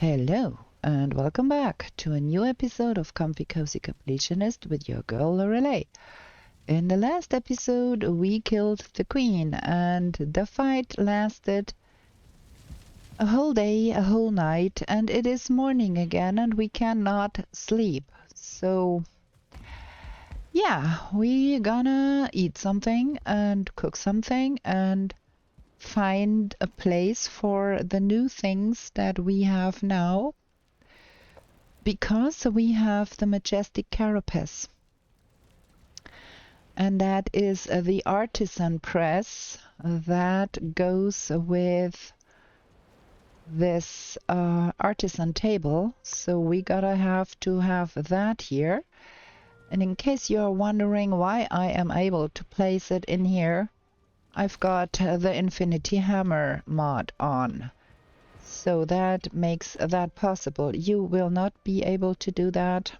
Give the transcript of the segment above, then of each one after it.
Hello, and welcome back to a new episode of Comfy Cozy Completionist with your girl Lorelei. In the last episode, we killed the queen, and the fight lasted a whole day, a whole night, and it is morning again, and we cannot sleep. So, yeah, we gonna eat something and cook something and find a place for the new things that we have now, because we have the majestic carapace, and that is the artisan press that goes with this artisan table. So we gotta have to have that here. And in case you're wondering why I am able to place it in here, I've got the Infinity Hammer mod on, so that makes that possible. You will not be able to do that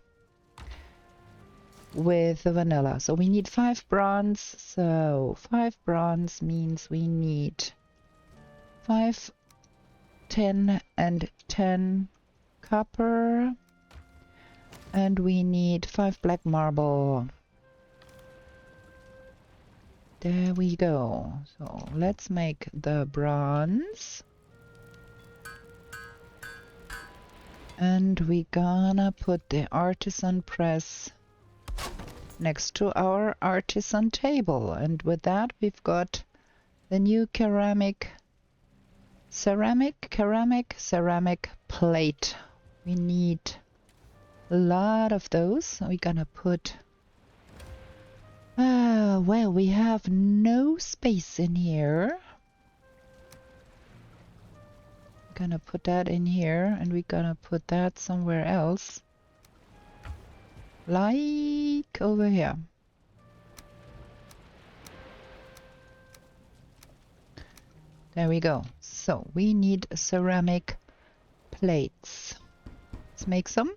with the vanilla. So we need 5 bronze. So 5 bronze means we need 5, 10, and 10 copper, and we need 5 black marble. There we go. So let's make the bronze. And we gonna put the artisan press next to our artisan table. And with that, we've got the new ceramic plate. We need a lot of those. We're gonna put well, we have no space in here. We're gonna put that in here, and we're gonna put that somewhere else. Like over here. There we go. So we need ceramic plates. Let's make some.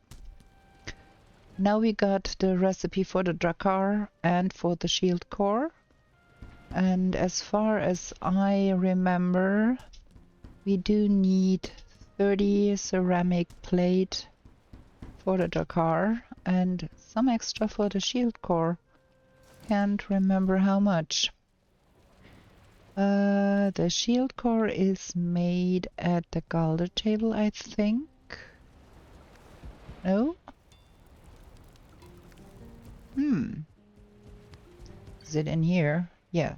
Now we got the recipe for the Drakkar and for the shield core. And as far as I remember, we do need 30 ceramic plate for the Drakkar and some extra for the shield core. Can't remember how much. The shield core is made at the Galder table, I think. No? Is it in here? Yeah.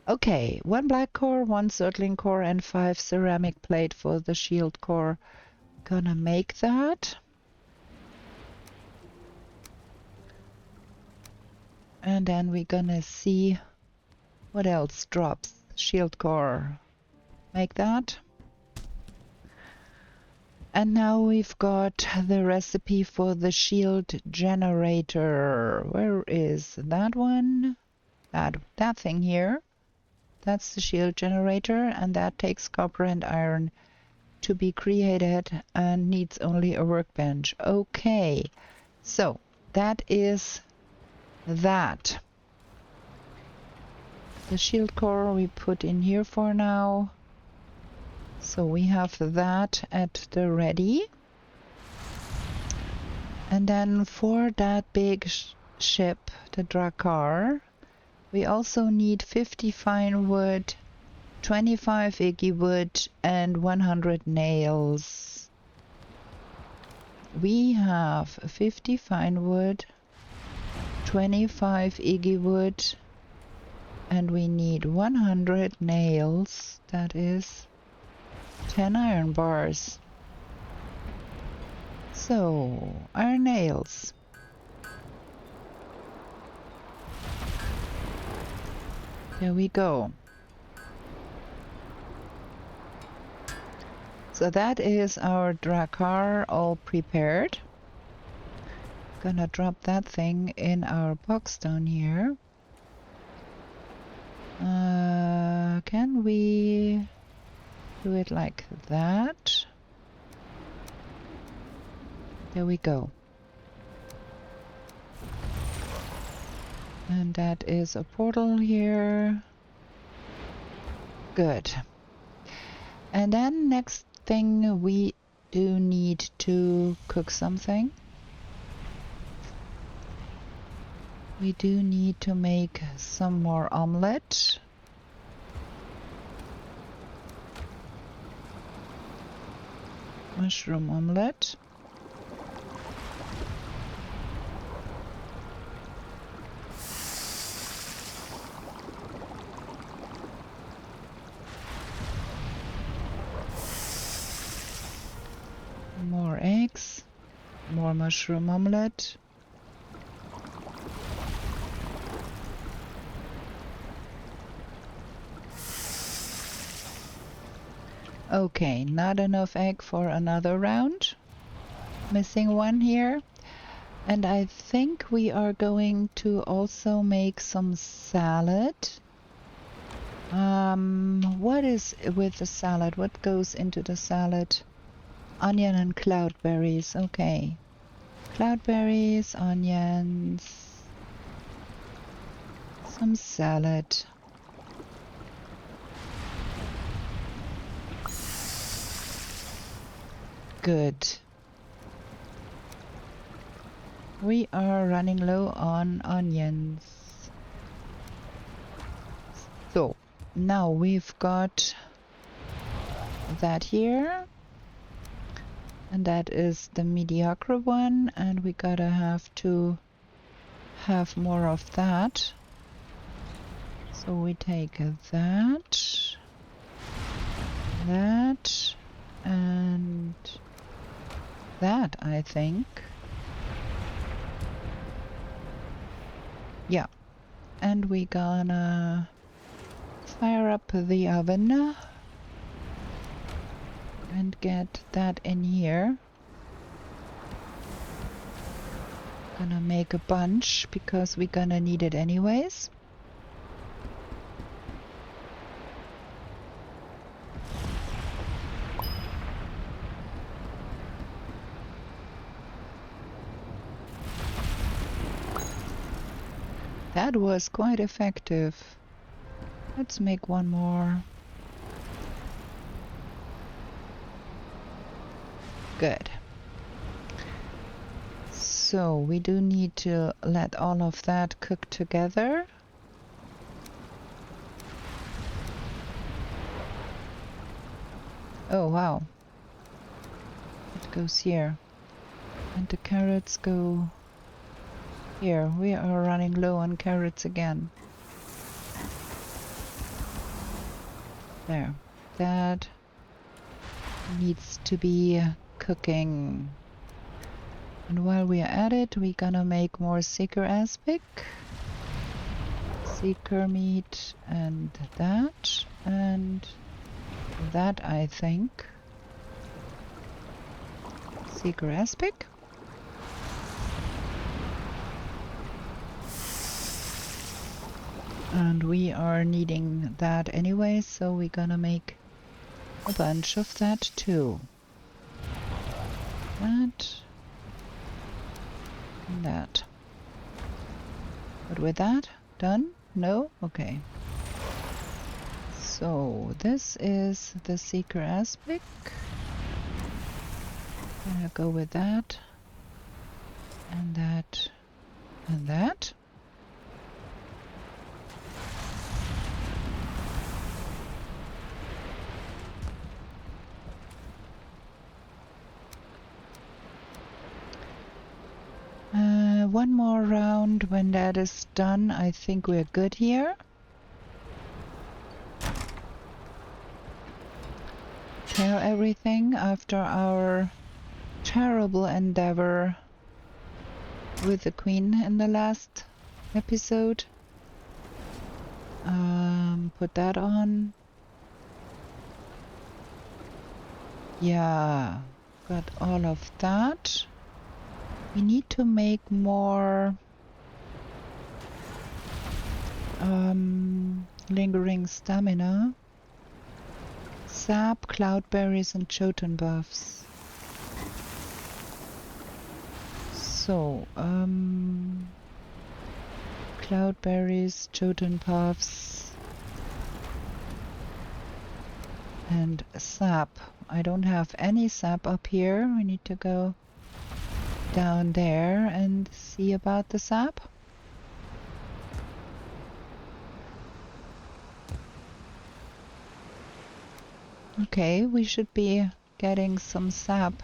Okay, 1 black core, 1 Surtling core, and 5 ceramic plate for the shield core. Gonna make that. And then we're gonna see what else drops. Shield core. Make that. And now we've got the recipe for the shield generator. Where is that one? That thing here. That's the shield generator, and that takes copper and iron to be created and needs only a workbench. Okay, so that is that. The shield core we put in here for now. So we have that at the ready. And then for that big ship, the Drakkar, we also need 50 fine wood, 25 iggy wood, and 100 nails. We have 50 fine wood, 25 iggy wood, and we need 100 nails. That is 10 iron bars. So, iron nails. There we go. So that is our Drakkar all prepared. Gonna drop that thing in our box down here. Can we do it like that? There we go. And that is a portal here. Good. And then next thing we do need to cook something. We do need to make some more omelette. Mushroom omelette. More eggs. More mushroom omelette. Okay, not enough egg for another round. Missing one here. And I think we are going to also make some salad. What is with the salad? What goes into the salad? Onion and cloudberries. Okay. Cloudberries, onions, some salad. Good. We are running low on onions. So, now we've got that here. And that is the mediocre one, and we gotta have to have more of that. So we take that, that, and that, I think. Yeah. And we gonna fire up the oven and get that in here. Gonna make a bunch because we're gonna need it anyways. That was quite effective. Let's make one more. Good. So we do need to let all of that cook together. Oh wow. It goes here. And the carrots go here. We are running low on carrots again. There. That needs to be cooking. And while we are at it, we're gonna make more seeker aspic. Seeker meat and that, I think. Seeker aspic. And we are needing that anyway, so we're gonna make a bunch of that too. That. And that. But with that, done? No? Okay. So this is the seeker aspic. Gonna go with that. And that. And that. One more round. When that is done, I think we're good here. Kill everything after our terrible endeavor with the queen in the last episode. Put that on. Yeah, got all of that. We need to make more lingering stamina. Sap, cloudberries, and Jotun buffs. So, cloudberries, Jotun puffs, and sap. I don't have any sap up here. We need to go down there and see about the sap. Okay, we should be getting some sap.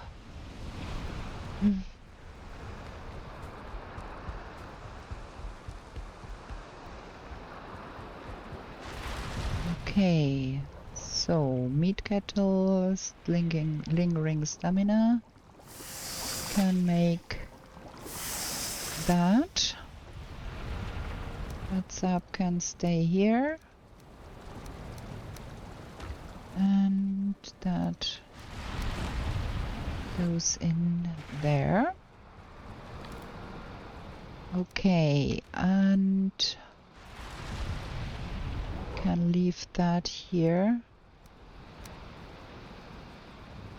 Okay, so meat kettles, lingering stamina. Can make that. That sap can stay here. And that goes in there. Okay, and can leave that here.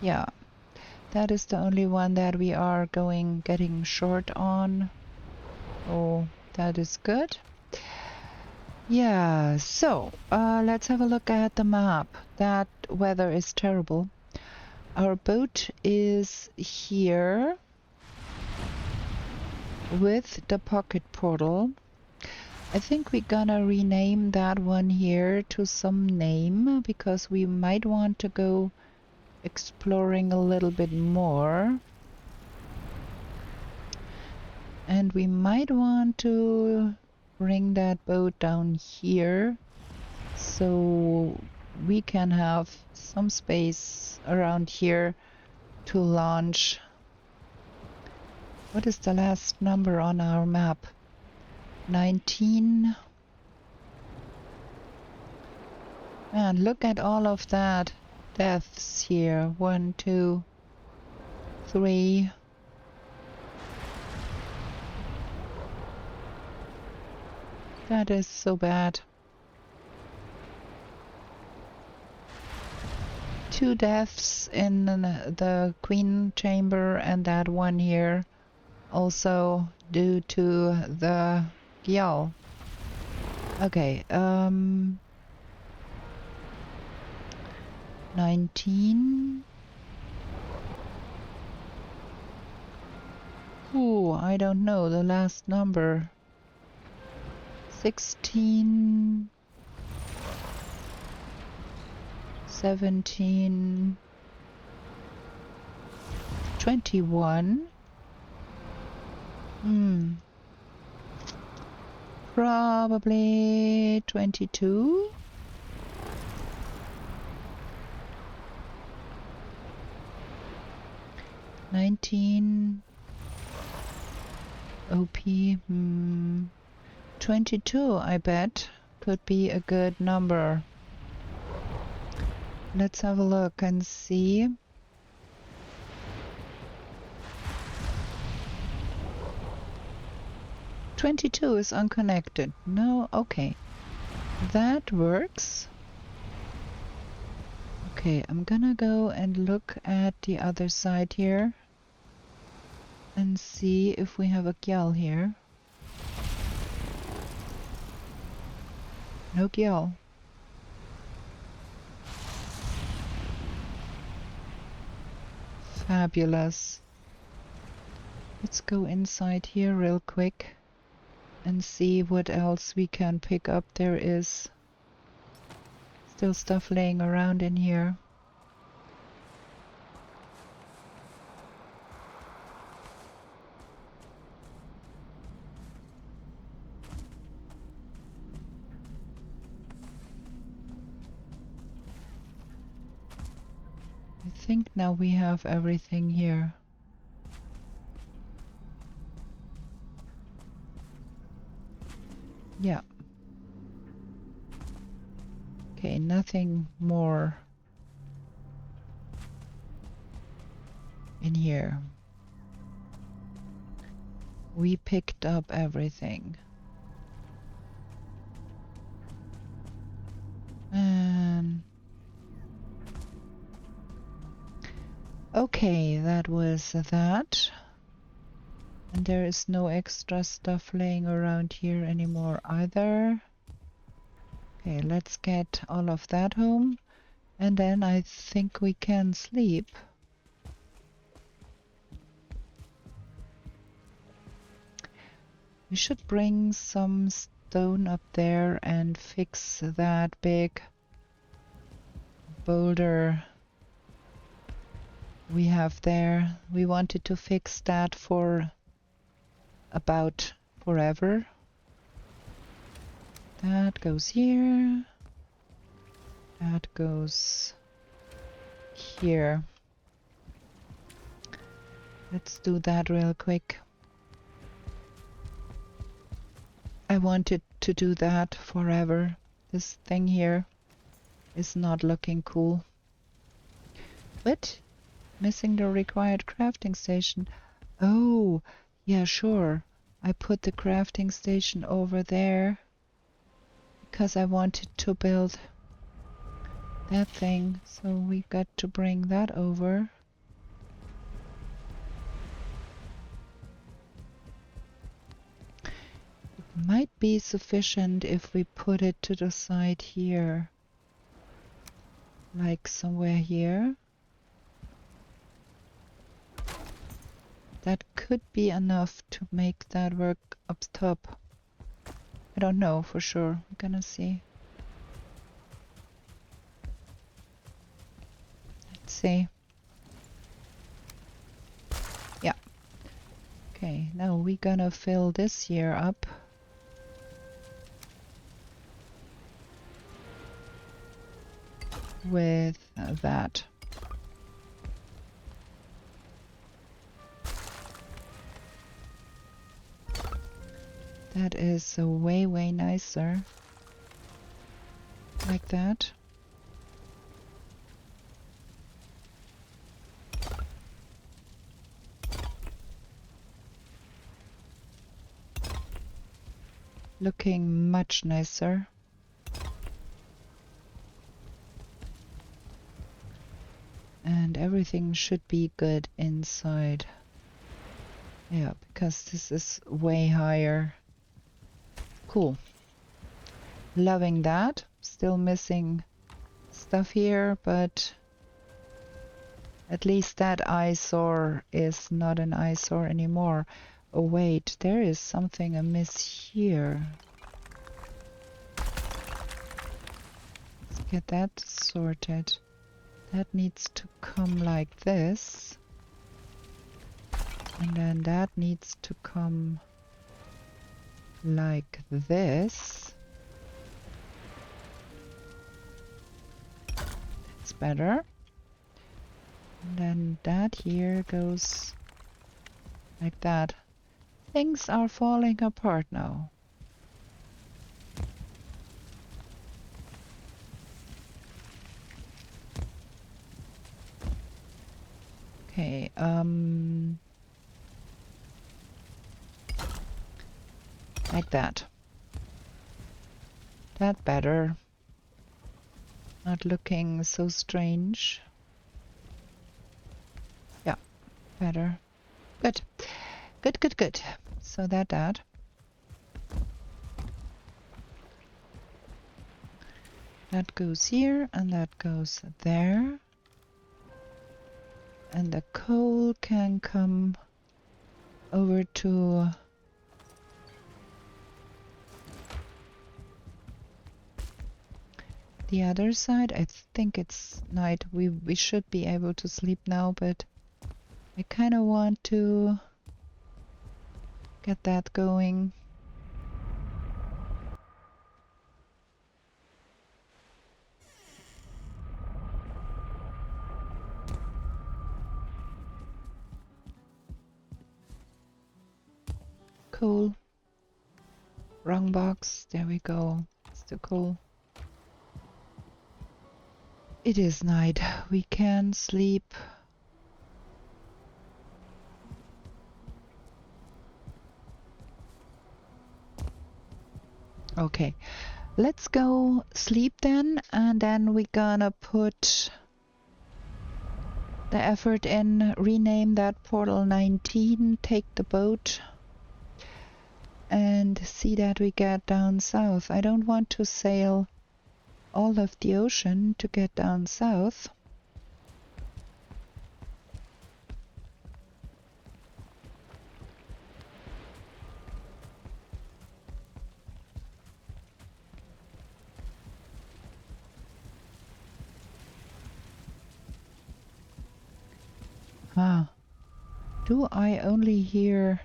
Yeah, that is the only one that we are getting short on. Oh, that is good. Yeah, so let's have a look at the map. That weather is terrible. Our boat is here with the pocket portal. I think we're gonna rename that one here to some name because we might want to go exploring a little bit more. And we might want to bring that boat down here so we can have some space around here to launch. What is the last number on our map? 19. And look at all of that deaths here. 1, 2, 3. That is so bad. 2 deaths in the Queen Chamber, and that one here also due to the Gyal. Okay, 19. Ooh, I don't know the last number. 16. 17. 21. Probably 22. 19. OP. 22, I bet, could be a good number. Let's have a look and see. "22 is unconnected." No, okay. That works. Okay, I'm gonna go and look at the other side here and see if we have a Gyal here. No Gyal. Fabulous. Let's go inside here real quick and see what else we can pick up. There is still stuff laying around in here. I think now we have everything here. Yeah. Okay, nothing more in here. We picked up everything. Okay, that was that. And there is no extra stuff laying around here anymore either. Okay, let's get all of that home. And then I think we can sleep. We should bring some stone up there and fix that big boulder we have there. We wanted to fix that for about forever. That goes here. That goes here. Let's do that real quick. I wanted to do that forever. This thing here is not looking cool. But missing the required crafting station. Oh, yeah, sure. I put the crafting station over there because I wanted to build that thing. So we got to bring that over. Might be sufficient if we put it to the side here, like somewhere here. That could be enough to make that work up top. I don't know for sure. I'm gonna see. Let's see. Yeah. Okay, now we're gonna fill this here up. With that. That is way, way nicer. Like that. Looking much nicer. And everything should be good inside. Yeah, because this is way higher. Cool. Loving that. Still missing stuff here, but at least that eyesore is not an eyesore anymore. Oh wait, there is something amiss here. Let's get that sorted. That needs to come like this. And then that needs to come like this. That's better. And then that here goes like that. Things are falling apart now. Okay, like that. That better. Not looking so strange. Yeah, better. Good. Good, good, good. So that. That goes here and that goes there. And the coal can come over to the other side. I think it's night. We should be able to sleep now, but I kind of want to get that going. Cool. Wrong box. There we go. It's too cool. It is night. We can sleep. Okay. Let's go sleep then, and then we're gonna put the effort in, rename that portal 19, take the boat, and see that we get down south. I don't want to sail all of the ocean to get down south. Ah, do I only hear...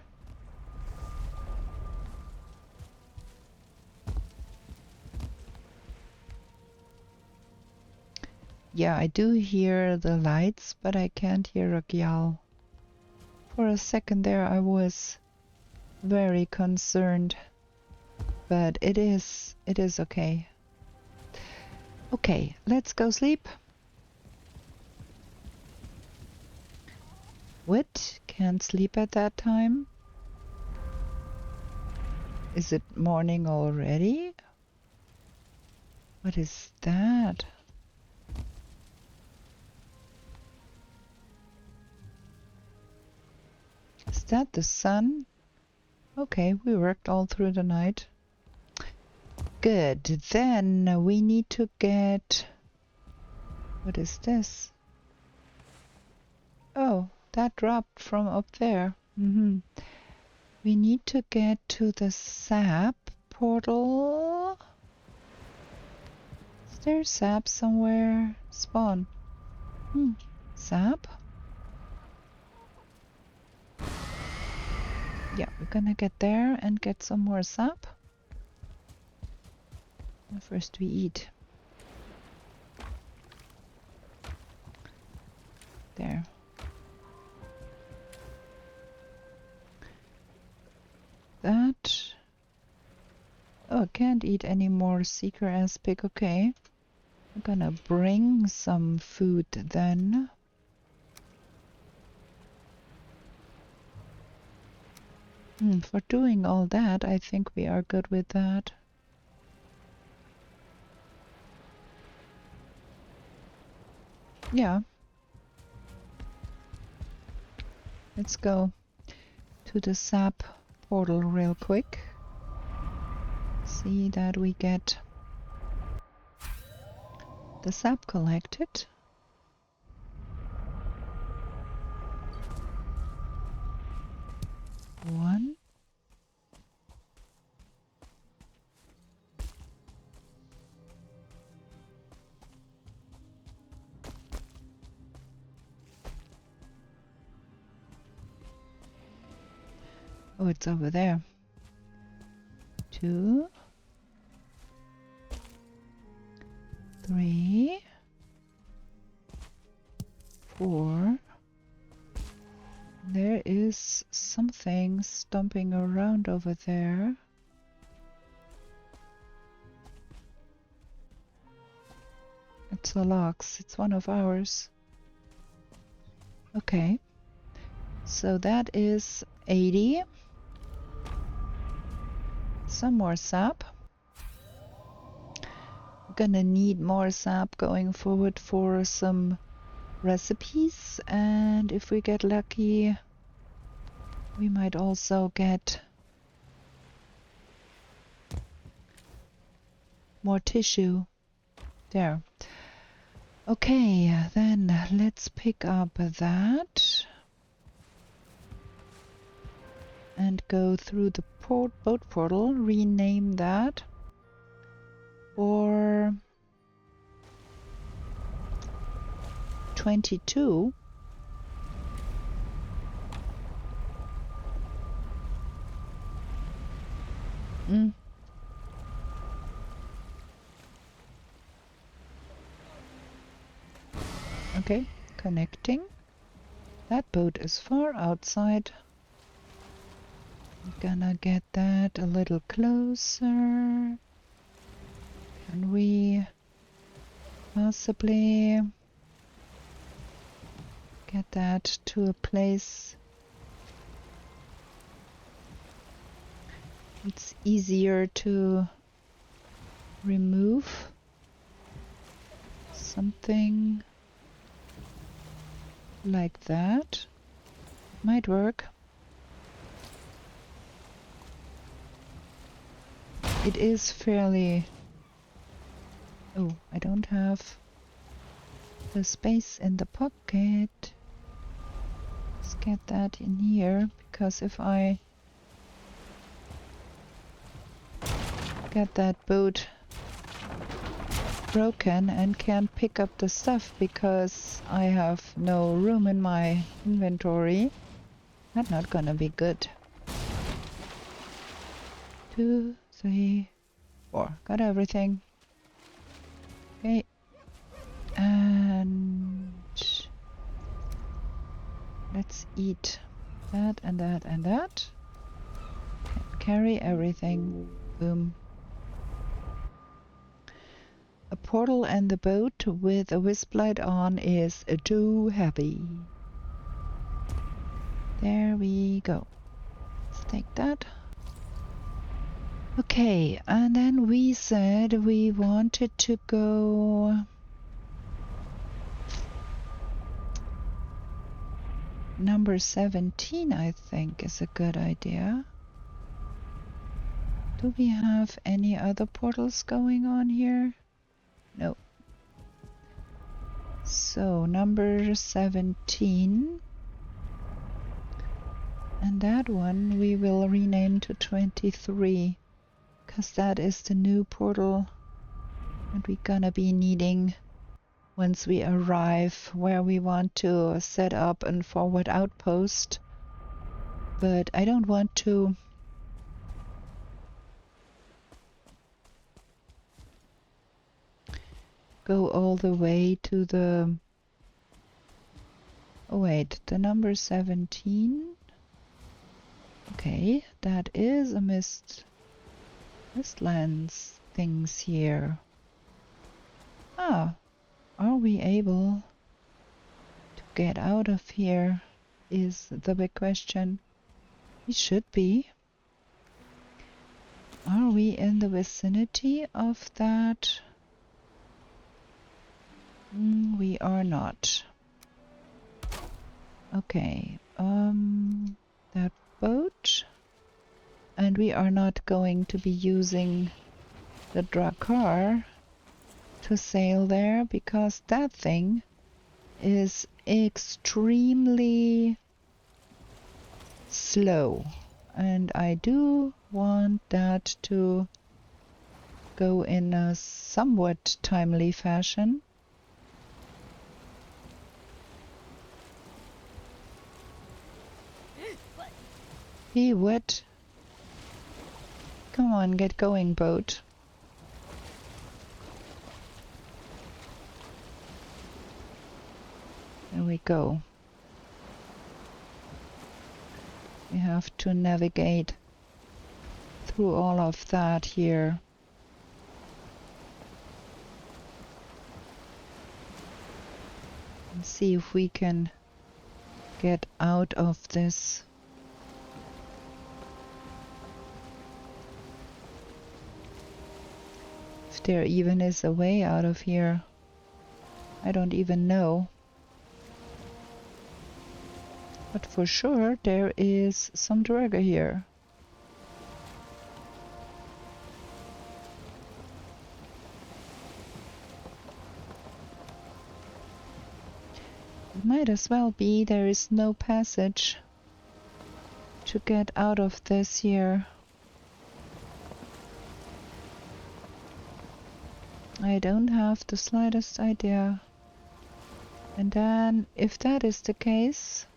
Yeah, I do hear the lights, but I can't hear a gyal. For a second there I was very concerned, but it is okay. Okay, let's go sleep. What? Can't sleep at that time? Is it morning already? What is that? Is that the sun? Okay, we worked all through the night. Good. Then we need to get... What is this? Oh, that dropped from up there. We need to get to the sap portal. Is there sap somewhere? Spawn. Sap? Yeah, we're gonna get there and get some more sap. First we eat. There. That. Oh, I can't eat any more seeker aspic. Okay. I'm gonna bring some food then. For doing all that, I think we are good with that. Yeah. Let's go to the sap portal real quick. See that we get the sap collected. One. Oh, it's over there. 2, 3, 4. There is something stomping around over there. It's a lox. It's one of ours. Okay. So that is 80. Some more sap. We're gonna need more sap going forward for some recipes, and if we get lucky we might also get more tissue. There. Okay, then let's pick up that and go through the boat portal, rename that, or 22. Okay, connecting. That boat is far outside. I'm gonna get that a little closer. Can we possibly get that to a place it's easier to remove? Something like that might work. It is fairly Oh, I don't have the space in the pocket. Let's get that in here, because if I get that boat broken and can't pick up the stuff because I have no room in my inventory, that's not gonna be good. 2, 3, 4. Got everything. Okay. And let's eat that and that and that. Can carry everything. Boom. A portal and the boat with a wisp light on is too heavy. There we go. Let's take that. Okay, and then we said we wanted to go number 17, I think, is a good idea. Do we have any other portals going on here? No. So, number 17. And that one we will rename to 23. Because that is the new portal that we're gonna be needing once we arrive where we want to set up and forward outpost. But I don't want to go all the way to the... Oh wait, the number 17? Okay, that is a Mistlands things here. Ah, are we able to get out of here is the big question. We should be. Are we in the vicinity of that? We are not. Okay, that boat. And we are not going to be using the Drakkar to sail there because that thing is extremely slow. And I do want that to go in a somewhat timely fashion. Hey, what? Come on, get going, boat. There we go. We have to navigate through all of that here. And see if we can get out of this. If there even is a way out of here. I don't even know. But for sure there is some dragger here. It might as well be there is no passage to get out of this here. I don't have the slightest idea. And then, if that is the case,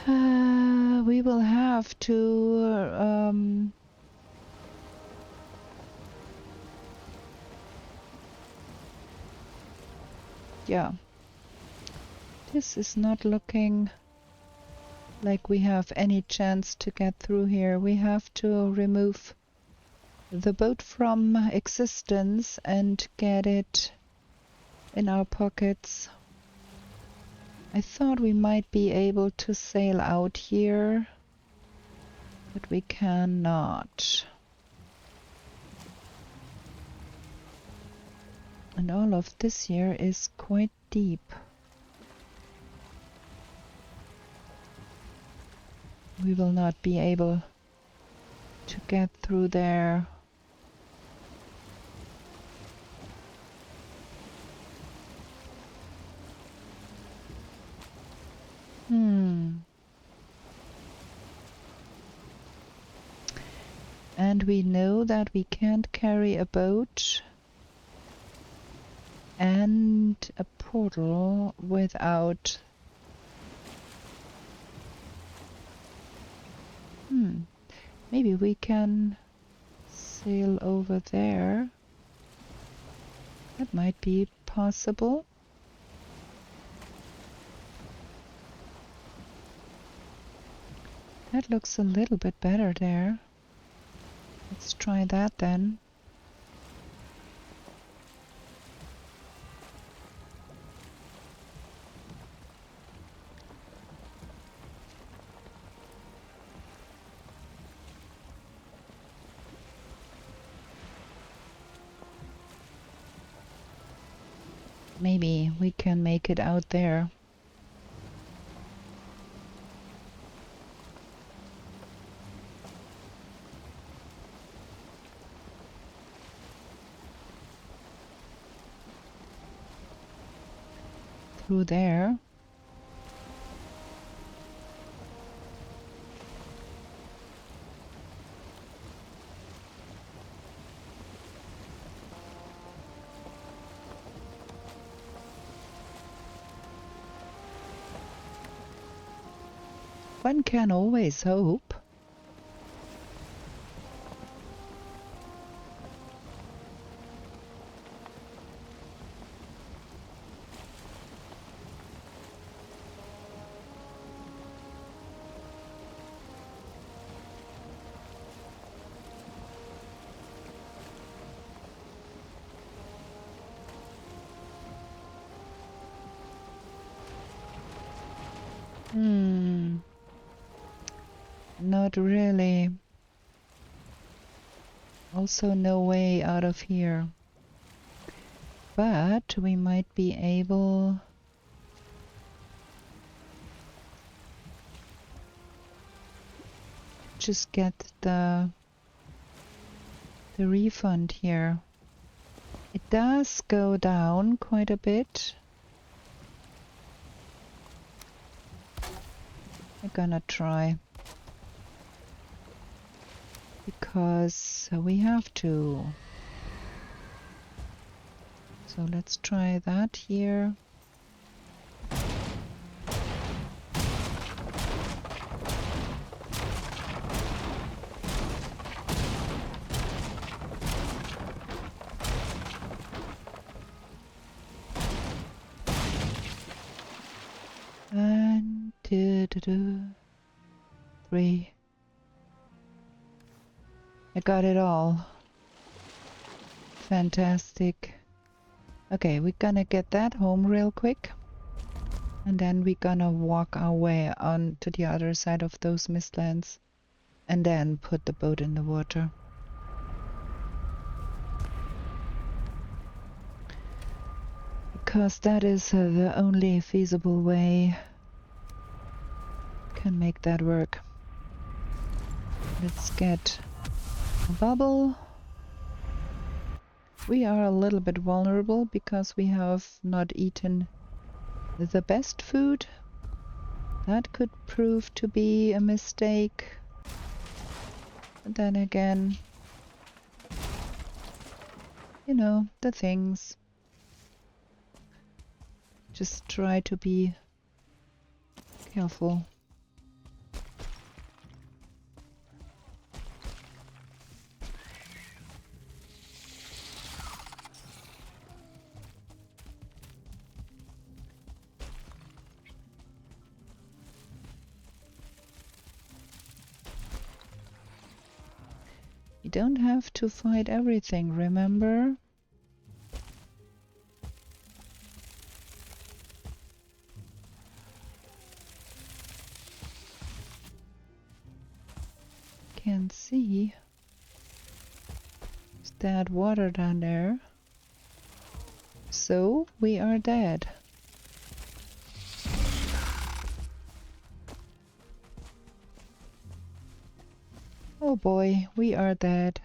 we will have to yeah, this is not looking like we have any chance to get through here. We have to remove the boat from existence and get it in our pockets. I thought we might be able to sail out here, but we cannot. And all of this here is quite deep. We will not be able to get through there. And we know that we can't carry a boat and a portal without... Maybe we can sail over there. That might be possible. That looks a little bit better there. Let's try that then. Maybe we can make it out there. Through there. One can always hope. Not really. Also no way out of here. But we might be able just get the refund here. It does go down quite a bit. I'm gonna try. Because we have to. So let's try that here. And 3. I got it all. Fantastic. Okay, we're gonna get that home real quick. And then we're gonna walk our way on to the other side of those Mistlands. And then put the boat in the water. Because that is the only feasible way can make that work. Let's get a bubble. We are a little bit vulnerable because we have not eaten the best food. That could prove to be a mistake. But then again, you know, the things. Just try to be careful. You don't have to fight everything, remember? Can't see. Is that water down there? So we are dead. Oh boy, we are dead.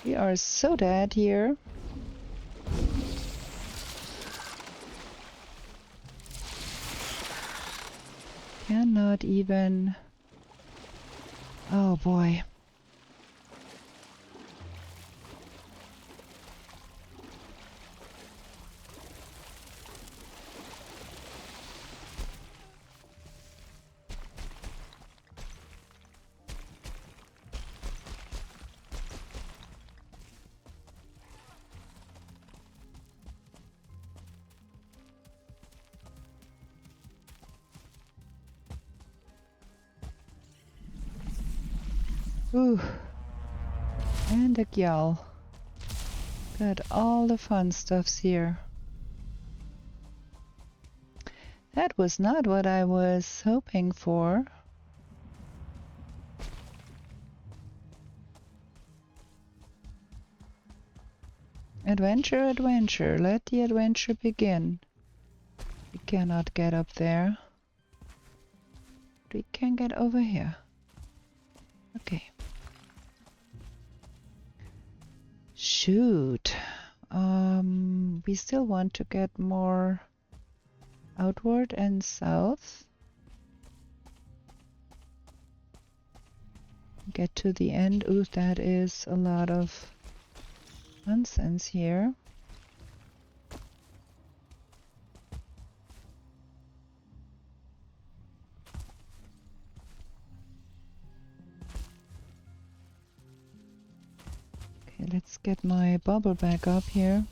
We are so dead here. Cannot even... Oh boy. Ooh. And a gyal. Got all the fun stuffs here. That was not what I was hoping for. Adventure, adventure. Let the adventure begin. We cannot get up there. We can get over here. Okay. Shoot. We still want to get more outward and south. Get to the end. Ooh, that is a lot of nonsense here. Okay, let's get my bubble back up here.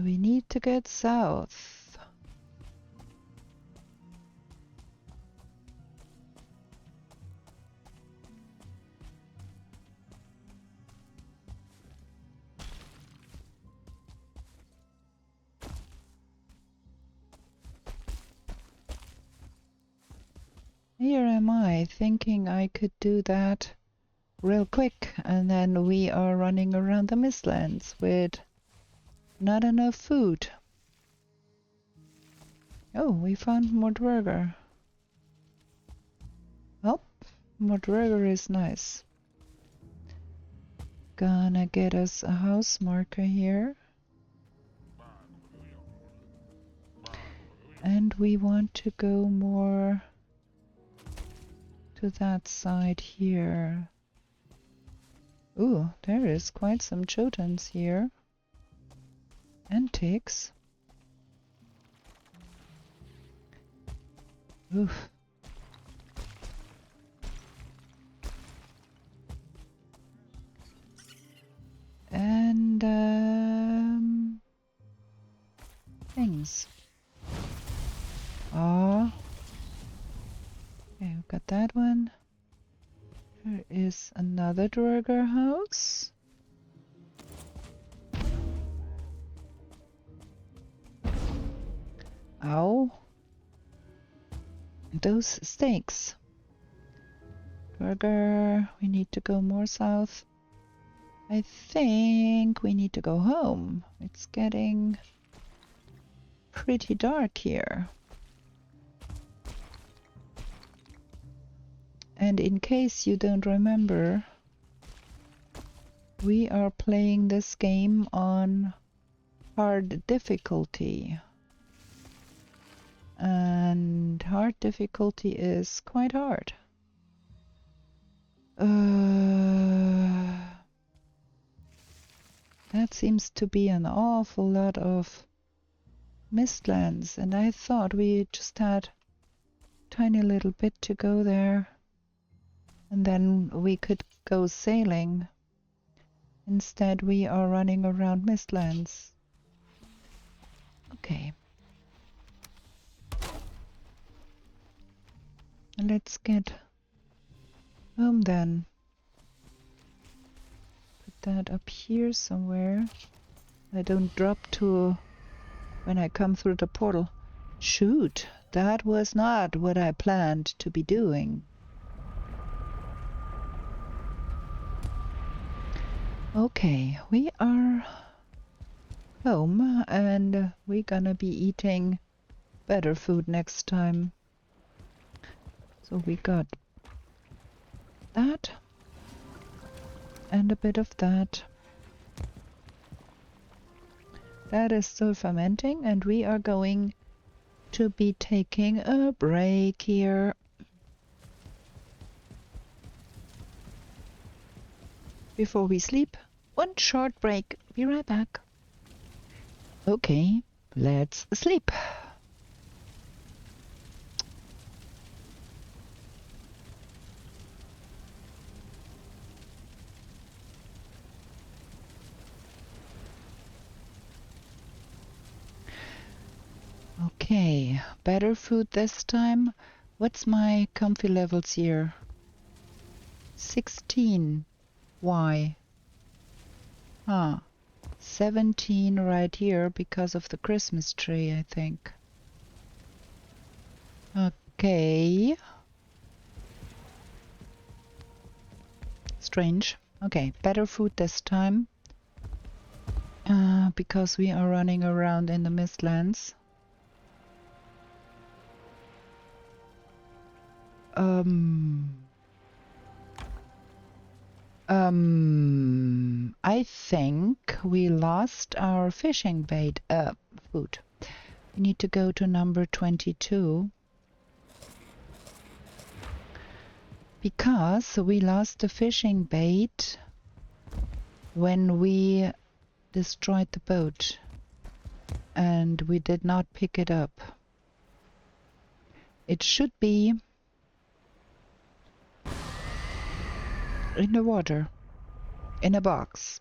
We need to get south. Here am I thinking I could do that real quick, and then we are running around the Mistlands with not enough food. Oh, we found more Dwerger. Oh, more Dwerger is nice. Gonna get us a house marker here. And we want to go more to that side here. Ooh, there is quite some Jotuns here. And ticks. Oof. And things. Ah. Okay, we've got that one. There is another Dwerger house. Ow. Those stakes. Dwerger, we need to go more south. I think we need to go home. It's getting pretty dark here. And in case you don't remember, we are playing this game on hard difficulty. And hard difficulty is quite hard. That seems to be an awful lot of Mistlands, and I thought we just had a tiny little bit to go there, and then we could go sailing. Instead, we are running around Mistlands. Okay. Let's get home then. Put that up here somewhere. I don't drop to when I come through the portal. Shoot, that was not what I planned to be doing. Okay, we are home and we're gonna be eating better food next time. So we got that and a bit of that. That is still fermenting, and we are going to be taking a break here. Before we sleep, one short break. Be right back. Okay, let's sleep. Okay, better food this time. What's my comfy levels here? 16. Why? 17 right here because of the Christmas tree, I think. Okay. Strange. Okay, better food this time. Because we are running around in the Mistlands. I think we lost our fishing bait food. We need to go to number 22. Because we lost the fishing bait when we destroyed the boat and we did not pick it up. It should be in the water, in a box.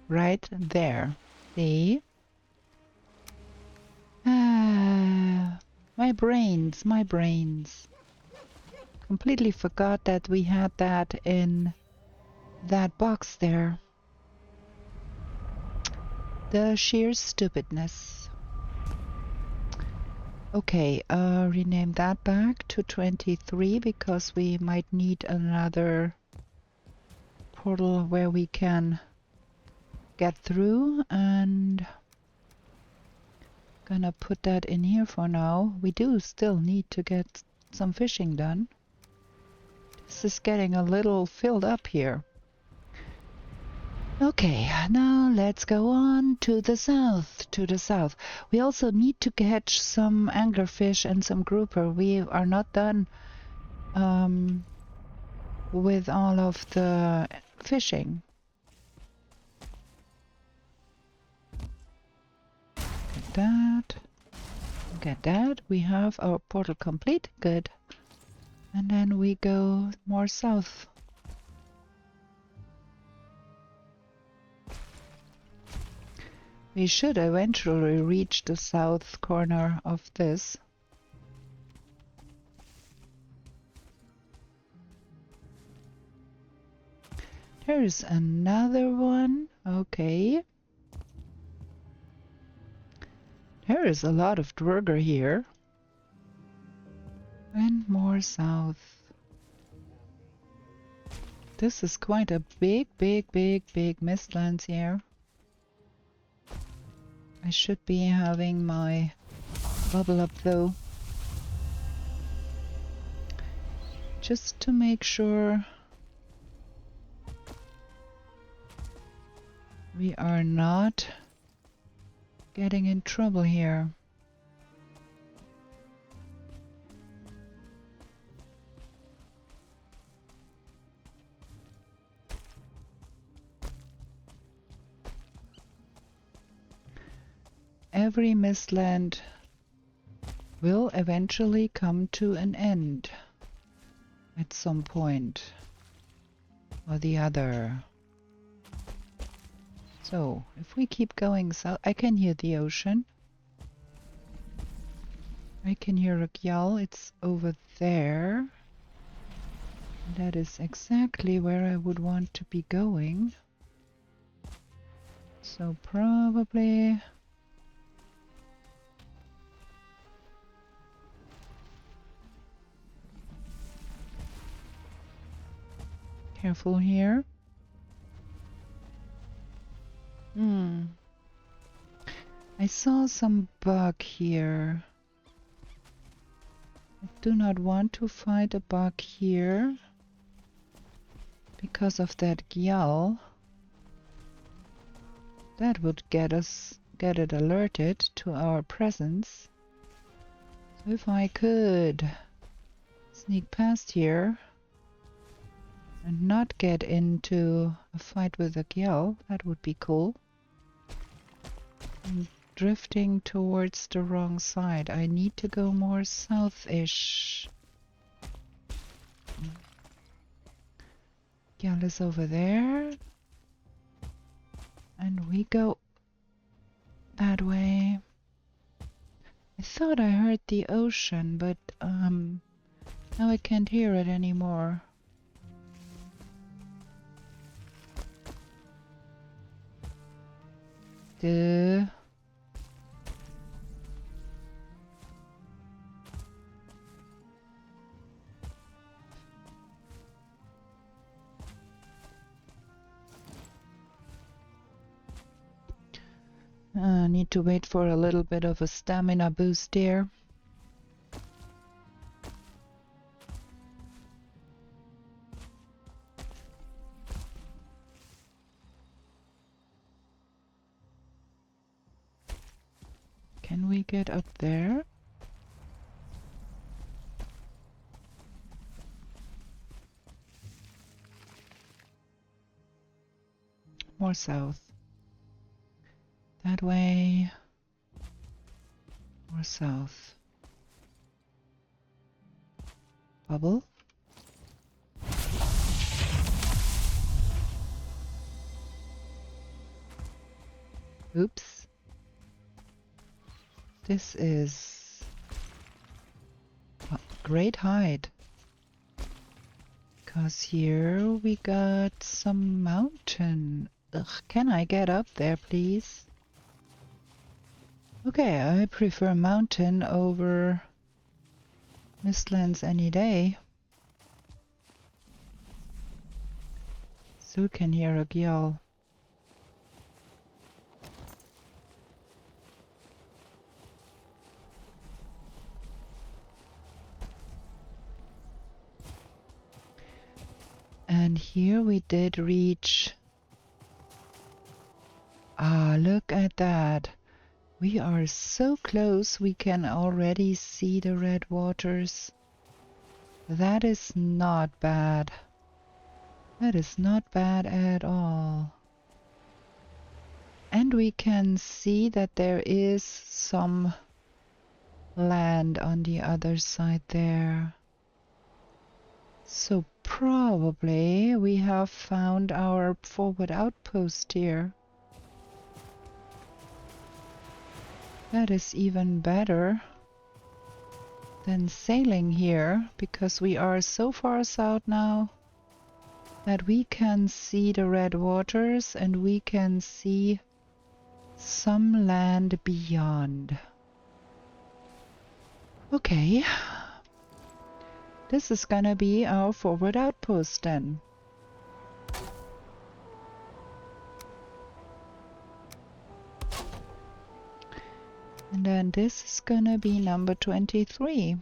Right there. See? My brains. Completely forgot that we had that in that box there. The sheer stupidness. Okay, rename that back to 23 because we might need another portal where we can get through, and gonna put that in here for now. We do still need to get some fishing done. This is getting a little filled up here. Okay, now let's go on to the south. We also need to catch some anglerfish and some grouper. We are not done with all of the fishing. Get that. We have our portal complete. Good. And then we go more south. We should eventually reach the south corner of this. There's another one. Okay. There is a lot of Dwerger here. And more south. This is quite a big Mistlands here. I should be having my bubble up though. Just to make sure we are not getting in trouble here. Every Mistland will eventually come to an end at some point or the other. So, if we keep going south, I can hear the ocean. I can hear a gyal, it's over there. That is exactly where I would want to be going. So probably... Careful here. I saw some bug here. I do not want to fight a bug here because of that gyal. That would get it alerted to our presence. So if I could sneak past here and not get into a fight with a gyal, that would be cool. I'm drifting towards the wrong side. I need to go more south-ish. Gyal is over there. And we go that way. I thought I heard the ocean, but now I can't hear it anymore. Duh. Need to wait for a little bit of a stamina boost here. Can we get up there? More south. That way. More south. Bubble. Oops. This is a great height. Because here we got some mountain. Ugh, can I get up there, please? Okay, I prefer mountain over Mistlands any day. Still can hear a gyal. And here we did reach. Ah, look at that. We are so close, we can already see the red waters. That is not bad. That is not bad at all. And we can see that there is some land on the other side there. So probably we have found our forward outpost here. That is even better than sailing here, because we are so far south now that we can see the red waters and we can see some land beyond. Okay, this is gonna be our forward outpost then. And then this is gonna be number 23.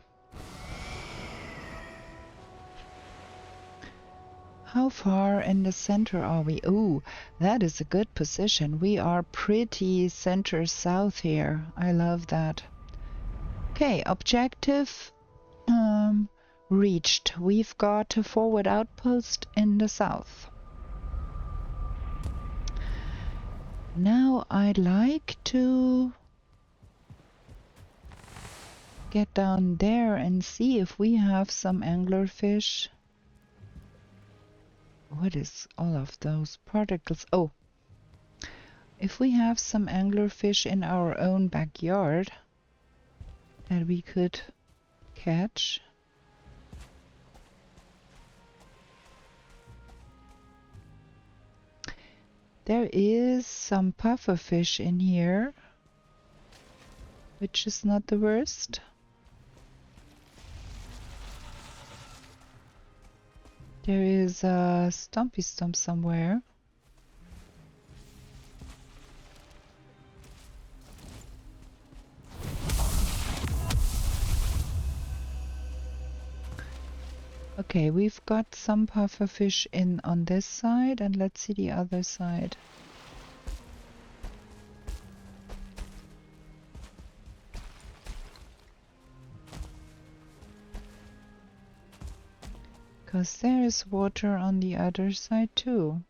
How far in the center are we? Ooh, that is a good position. We are pretty center south here. I love that. Okay, objective reached. We've got a forward outpost in the south. Now I'd like to get down there and see if we have some anglerfish. What is all of those particles? Oh, if we have some anglerfish in our own backyard that we could catch. There is some pufferfish in here, which is not the worst. There is a stumpy stump somewhere. Okay, we've got some pufferfish in on this side, and let's see the other side. Because there is water on the other side too.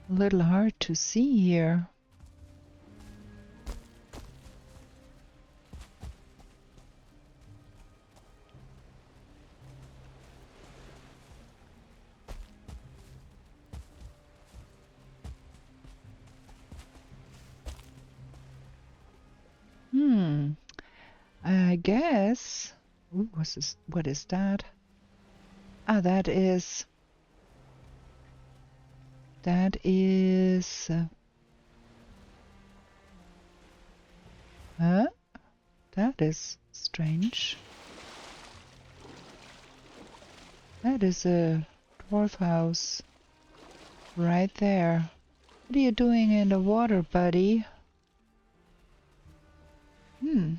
A little hard to see here. I guess. Ooh, what is that? Ah, that is. Huh? That is strange. That is a dwarf house. Right there. What are you doing in the water, buddy? Hmm.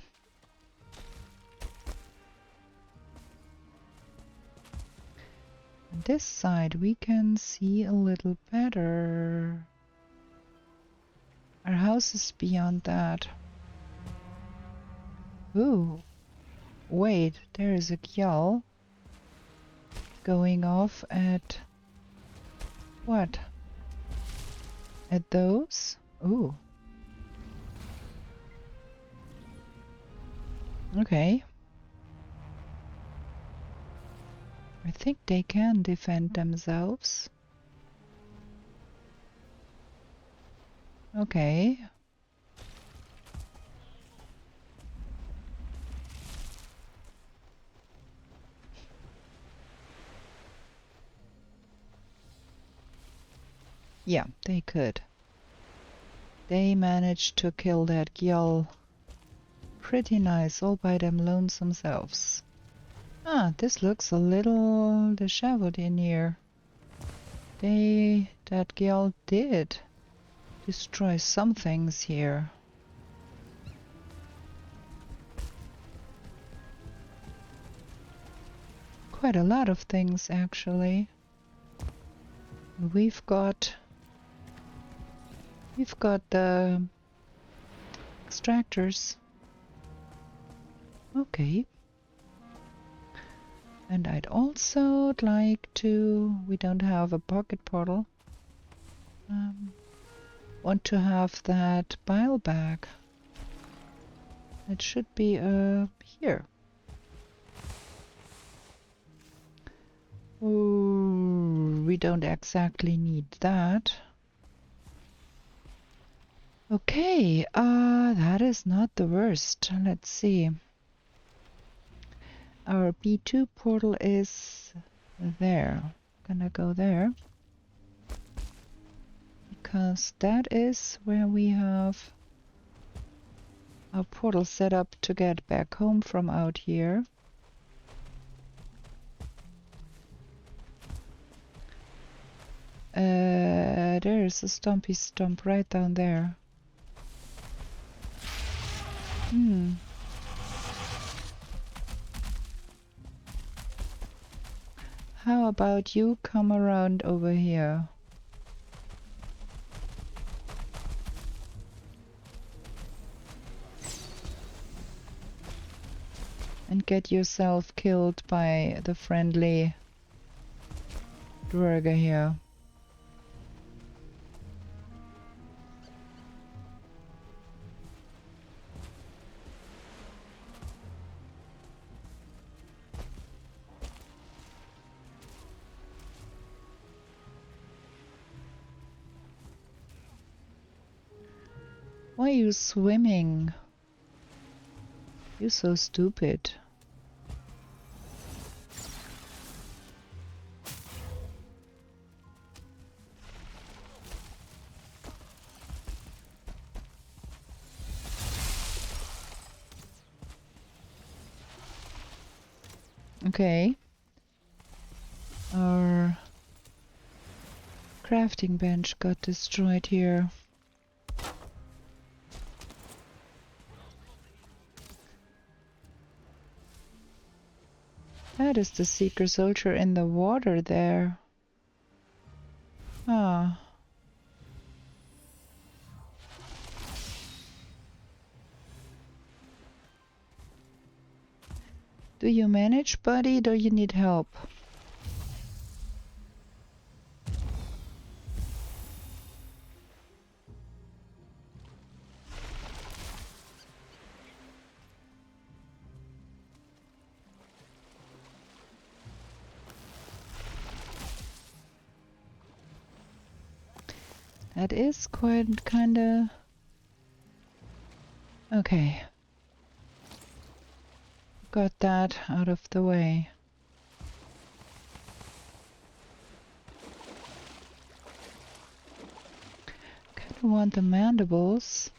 On this side we can see a little better. Our house is beyond that. Ooh. Wait, there is a gyal going off at what? At those? Ooh. Okay. I think they can defend themselves. Okay. Yeah, they could. They managed to kill that gyal pretty nice all by them lonesome selves. Ah, this looks a little disheveled in here. That gyal did destroy some things here. Quite a lot of things, actually. We've got the extractors. Okay. And I'd also like to... We don't have a pocket portal. Want to have that bile bag. It should be here. Ooh, we don't exactly need that. Okay, that is not the worst. Let's see. Our B2 portal is there. Gonna go there. Because that is where we have our portal set up to get back home from out here. There's a stumpy stump right down there. How about you come around over here? And get yourself killed by the friendly Dwerger here. Why are you swimming? You're so stupid. Okay. Our crafting bench got destroyed here. That is the Seeker Soldier in the water there. Ah. Do you manage, buddy? Do you need help? That is kinda... Okay. got that out of the way. Kind of want the mandibles,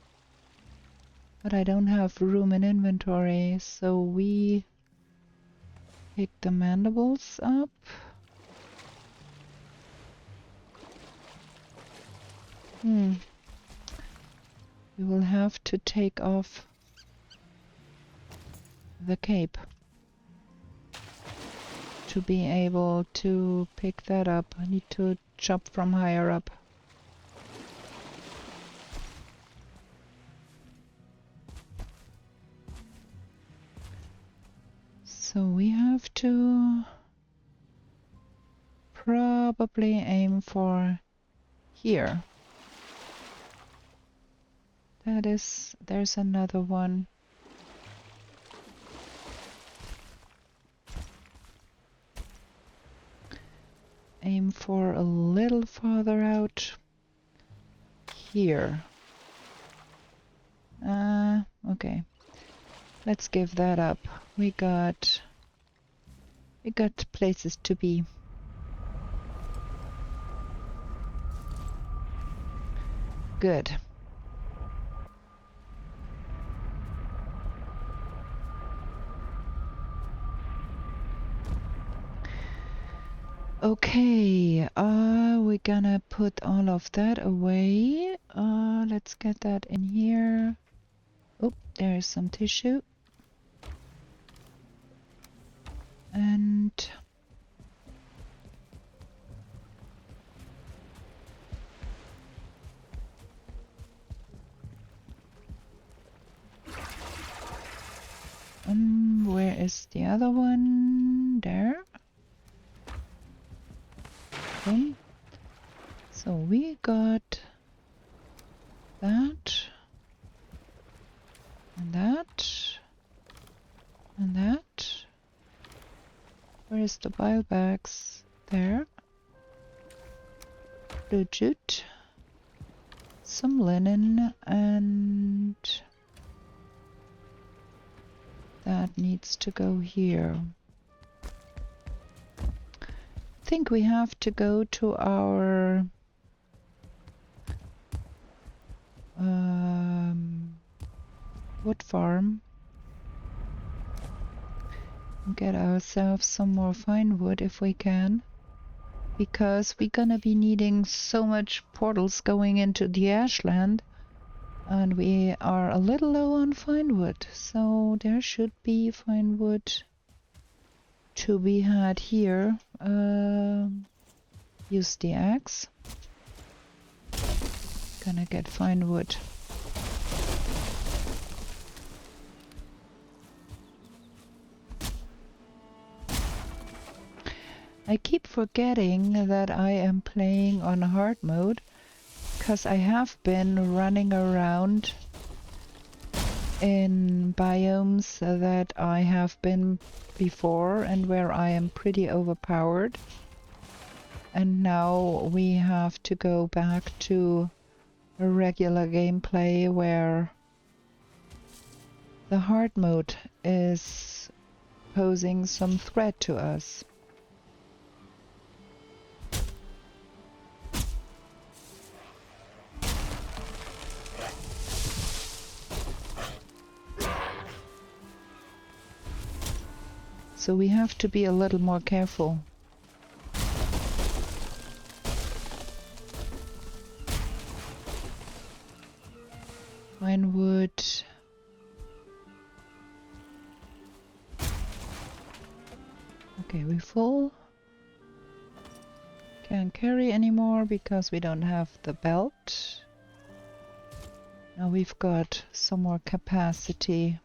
but I don't have room in inventory, so we pick the mandibles up. We will have to take off the cape to be able to pick that up. I need to chop from higher up. So we have to probably aim for here. There's another one. Aim for a little farther out here. Okay. Let's give that up. We got places to be. Good. Okay, we're gonna put all of that away. Let's get that in here. Oh, there's some tissue. And where is the other one? There. Boom. So we got that, and that, and that. Where's the bile bags? There. Blue jute, some linen, and that needs to go here. I think we have to go to our wood farm and get ourselves some more fine wood if we can, because we're gonna be needing so much portals going into the ashland, and we are a little low on fine wood, so there should be fine wood to be had here. Use the axe. Gonna get fine wood. I keep forgetting that I am playing on hard mode, because I have been running around in biomes that I have been before and where I am pretty overpowered, and now we have to go back to a regular gameplay where the hard mode is posing some threat to us. So we have to be a little more careful. Fine wood. Okay, we full. Can't carry anymore because we don't have the belt. Now we've got some more capacity.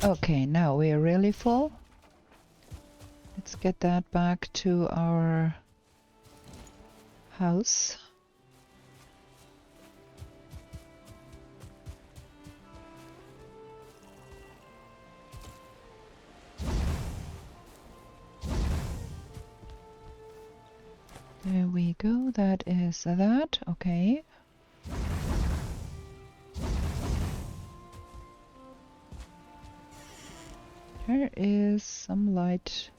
Okay, now we're really full. Let's get that back to our house. There we go, that is that, okay. There is some light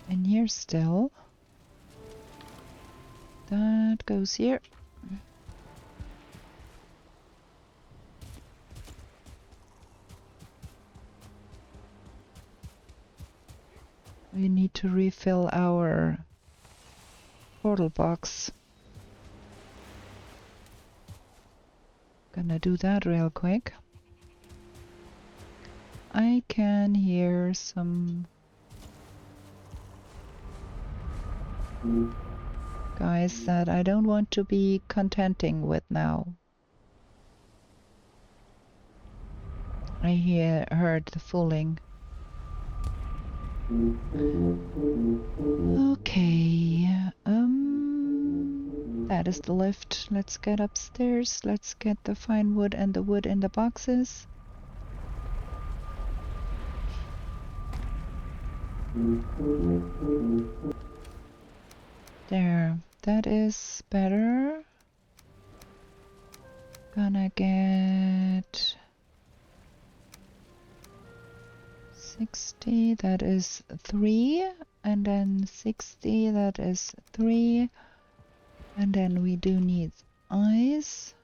in here still. That goes here. We need to refill our portal box. Gonna do that real quick. I can hear some guys that I don't want to be contenting with now. I heard the fooling. Okay, that is the lift. Let's get upstairs. Let's get the fine wood and the wood in the boxes. There, that is better. Gonna get 60, that is 3, and then 60, that is 3, and then we do need eyes.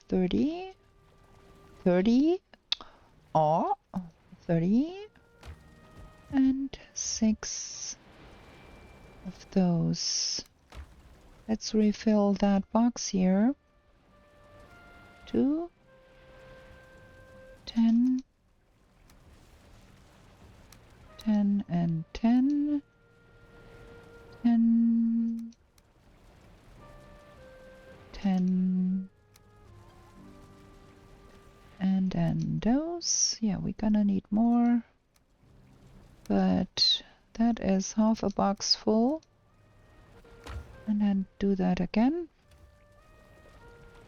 30, 30, oh, 30, and 6 of those. Let's refill that box here. 2, 10, 10 and 10, 10, 10, and then those. Yeah, we're gonna need more, but that is half a box full. And then do that again.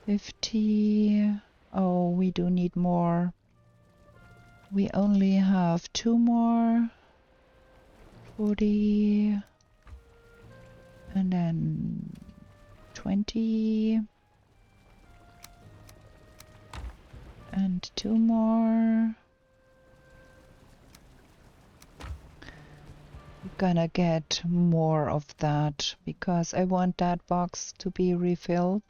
50. Oh, we do need more. We only have 2 more. 40. And then 20. And 2 more. I'm gonna get more of that because I want that box to be refilled.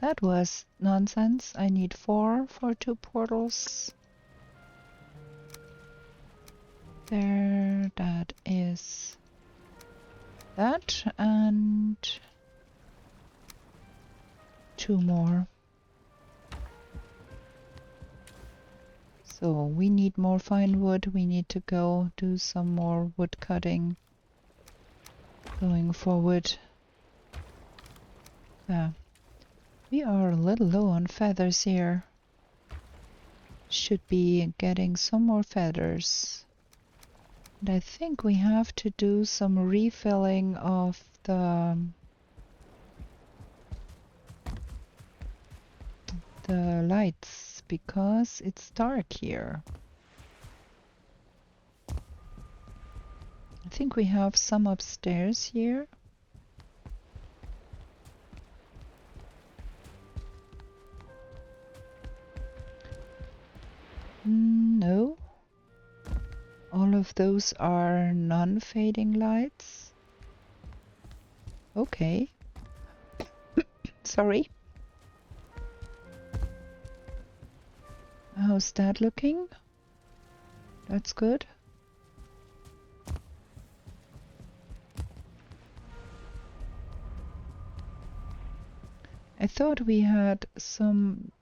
That was nonsense. I need 4 for 2 portals. There, that is that, and 2 more. So we need more fine wood. We need to go do some more wood cutting going forward. Yeah. We are a little low on feathers here. Should be getting some more feathers. And I think we have to do some refilling of the lights because it's dark here. I think we have some upstairs here. No. All of those are non-fading lights. Okay. Sorry. How's that looking? That's good. I thought we had some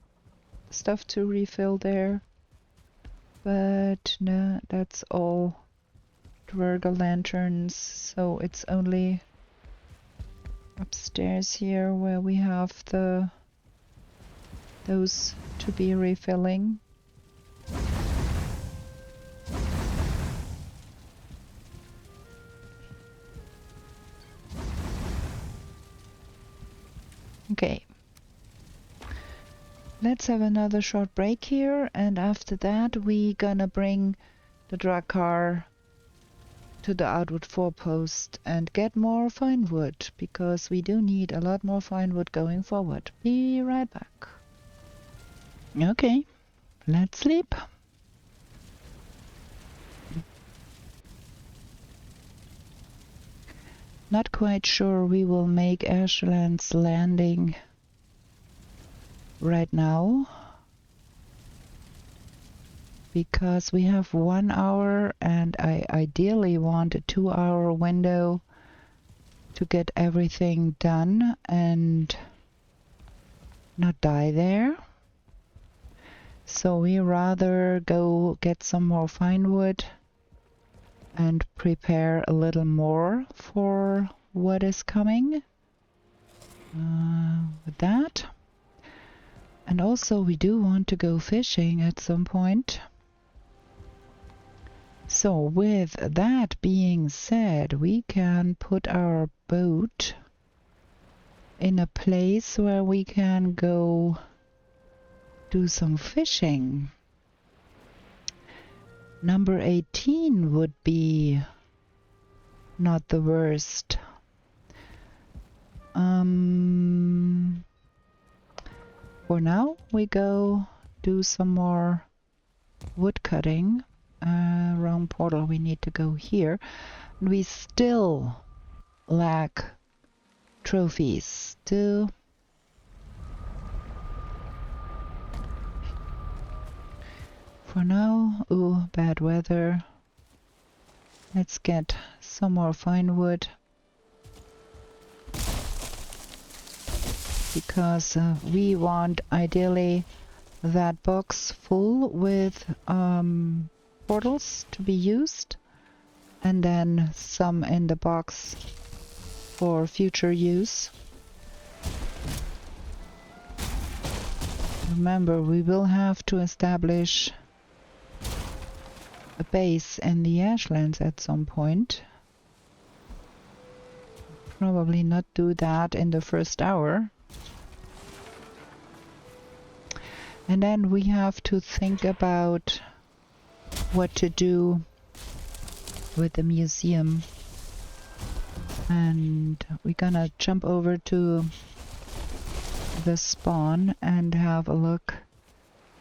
stuff to refill there, but no, that's all Dwerga lanterns, so it's only upstairs here where we have the those to be refilling. Okay. Let's have another short break here, and after that we gonna bring the drag car to the outward forepost and get more fine wood, because we do need a lot more fine wood going forward. Be right back. Okay, let's sleep. Not quite sure we will make Ashlands landing right now, because we have 1 hour and I ideally want a 2-hour window to get everything done and not die there. So we rather go get some more fine wood and prepare a little more for what is coming with that. And also we do want to go fishing at some point. So with that being said, we can put our boat in a place where we can go do some fishing. Number 18 would be not the worst. For now, we go do some more wood cutting. Wrong portal, we need to go here. We still lack trophies. Still. For now, ooh, bad weather. Let's get some more fine wood, because we want ideally that box full with portals to be used, and then some in the box for future use. Remember, we will have to establish a base in the ashlands at some point. Probably not do that in the first hour. And then we have to think about what to do with the museum. And we're gonna jump over to the spawn and have a look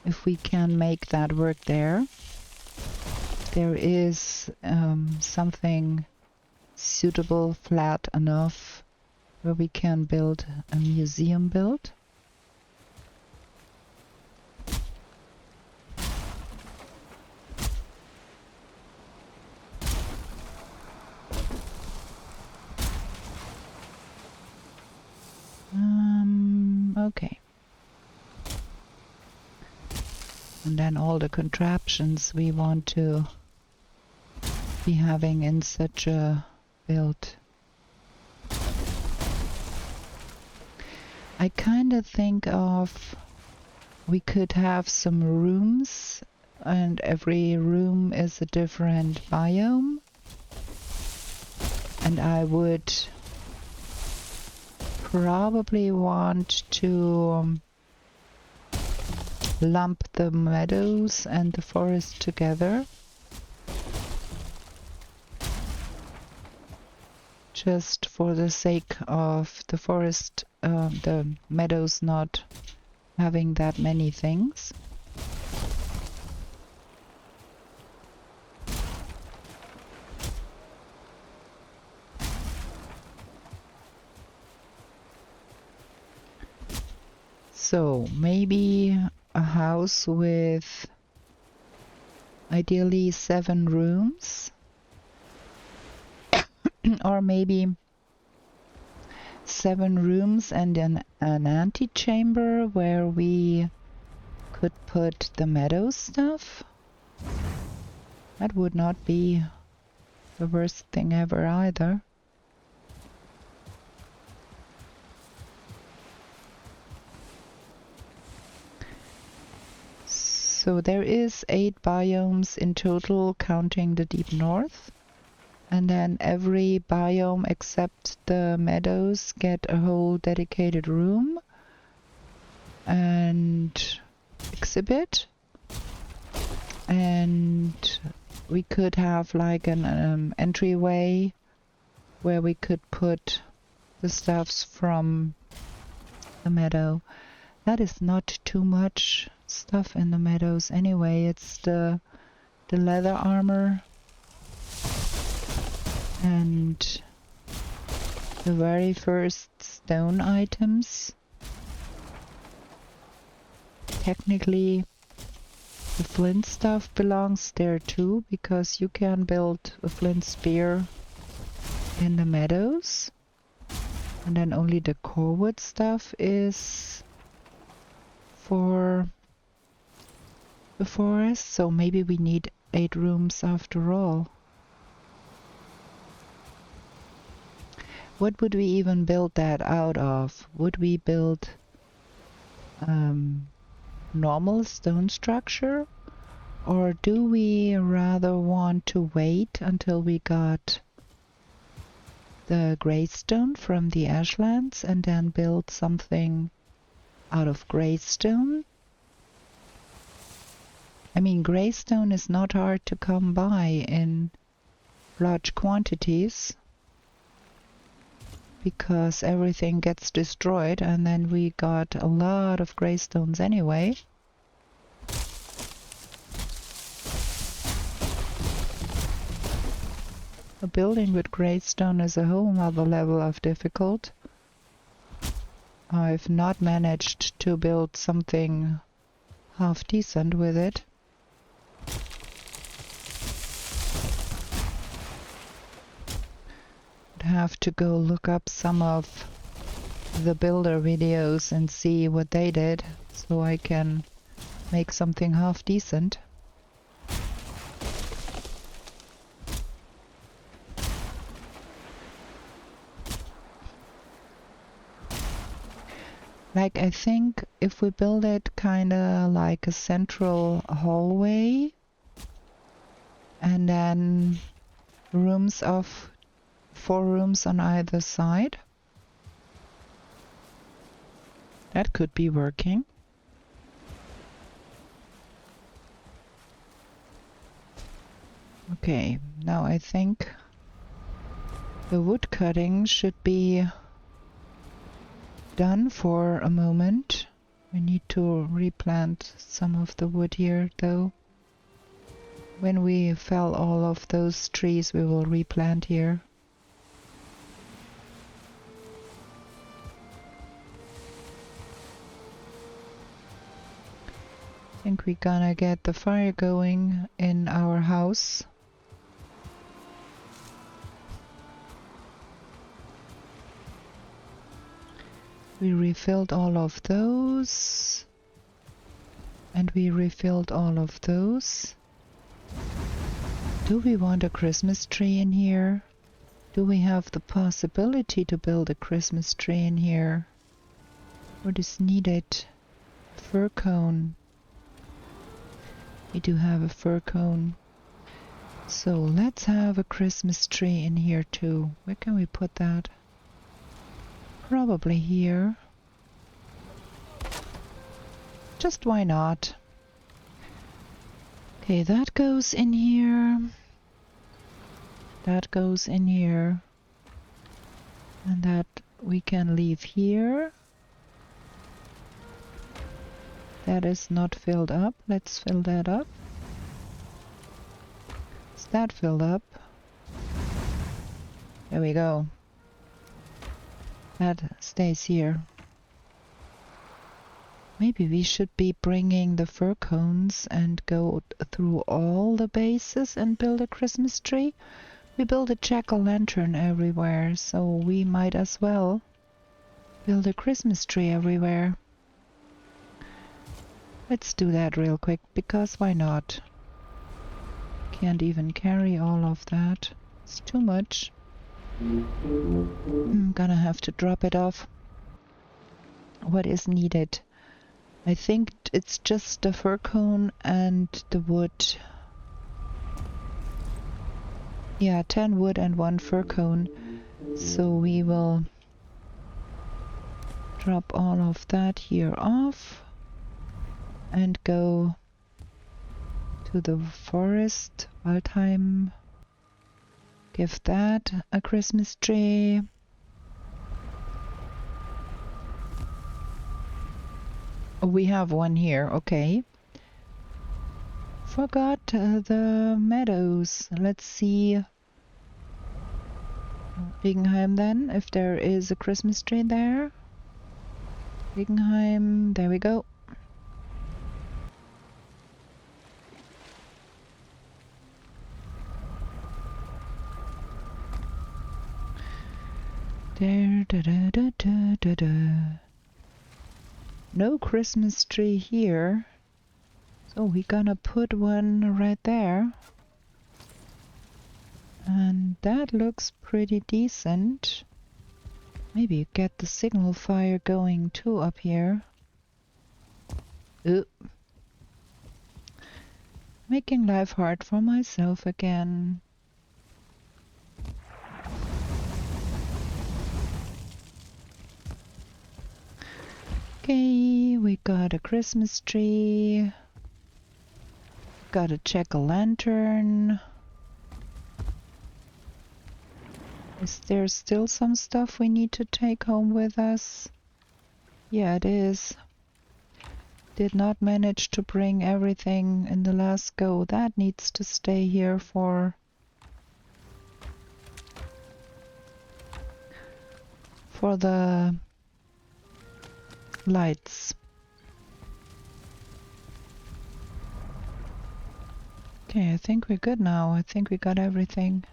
if we can make that work there. There is something suitable, flat enough, where we can build a museum build. Okay. And then all the contraptions we want to be having in such a build. I kind of think of we could have some rooms, and every room is a different biome, and I would probably want to lump the meadows and the forest together, just for the sake of the forest, the meadows not having that many things. So maybe a house with ideally 7 rooms, or maybe 7 rooms and an antechamber where we could put the meadow stuff. That would not be the worst thing ever either. So there is 8 biomes in total, counting the deep north. And then every biome except the meadows get a whole dedicated room and exhibit. And we could have like an entryway where we could put the stuffs from the meadow. That is not too much stuff in the meadows anyway. It's the leather armor and the very first stone items. Technically the flint stuff belongs there too, because you can build a flint spear in the meadows, and then only the core wood stuff is for the forest. So maybe we need 8 rooms after all. What would we even build that out of? Would we build normal stone structure, or do we rather want to wait until we got the greystone from the ashlands and then build something out of greystone? I mean, greystone is not hard to come by in large quantities, because everything gets destroyed, and then we got a lot of greystones anyway. A building with greystone is a whole nother level of difficult. I've not managed to build something half decent with it. Have to go look up some of the builder videos and see what they did, so I can make something half decent. Like, I think if we build it kinda like a central hallway and then rooms of 4 rooms on either side, that could be working. Okay, now I think the wood cutting should be done for a moment. We need to replant some of the wood here though. When we fell all of those trees, we will replant here. I think we're gonna get the fire going in our house. We refilled all of those, and we refilled all of those. Do we want a Christmas tree in here? Do we have the possibility to build a Christmas tree in here? What is needed? Fir cone. We do have a fir cone. So let's have a Christmas tree in here too. Where can we put that? Probably here. Just why not? Okay, that goes in here. That goes in here. And that we can leave here. That is not filled up. Let's fill that up. Is that filled up? There we go. That stays here. Maybe we should be bringing the fir cones and go through all the bases and build a Christmas tree. We build a jack-o'-lantern everywhere, so we might as well build a Christmas tree everywhere. Let's do that real quick, because why not? Can't even carry all of that. It's too much. I'm gonna have to drop it off. What is needed? I think it's just the fir cone and the wood. Yeah, 10 wood and 1 fir cone. So we will drop all of that here off and go to the forest, Valheim. Give that a Christmas tree. Oh, we have one here, okay. Forgot the meadows. Let's see Valheim then, if there is a Christmas tree there. Valheim, there we go. There, da da da da da da. No Christmas tree here. So we're gonna put one right there. And that looks pretty decent. Maybe get the signal fire going too up here. Ooh. Making life hard for myself again. Okay, we got a Christmas tree. Got a jack-o'-lantern. Is there still some stuff we need to take home with us? Yeah, it is. Did not manage to bring everything in the last go. That needs to stay here for the lights. Okay, I think we're good now. I think we got everything.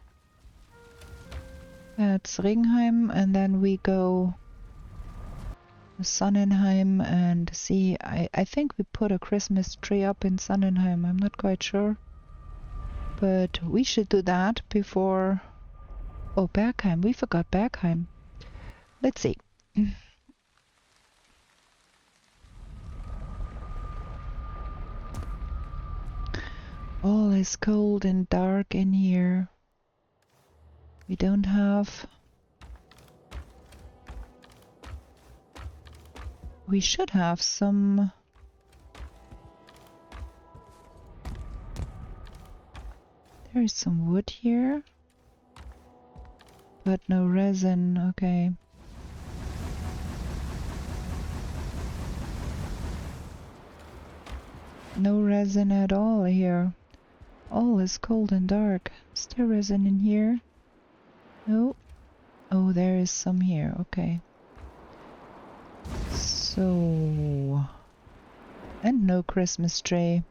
That's Regenheim, and then we go to Sonnenheim and see. I think we put a Christmas tree up in Sonnenheim. I'm not quite sure. But we should do that before... Oh, Bergheim. We forgot Bergheim. Let's see. All is cold and dark in here. We don't have... We should have some... There is some wood here. But no resin, okay. No resin at all here. All is cold and dark. Is there resin in here? No. Oh, there is some here. Okay. So... And no Christmas tree.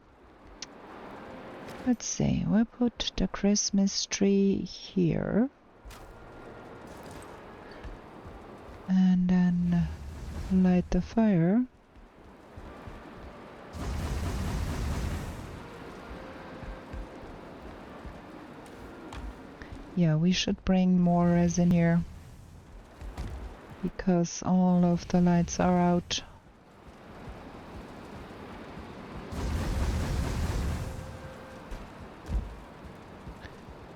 Let's see. We'll put the Christmas tree here. And then light the fire. Yeah, we should bring more resin here, because all of the lights are out.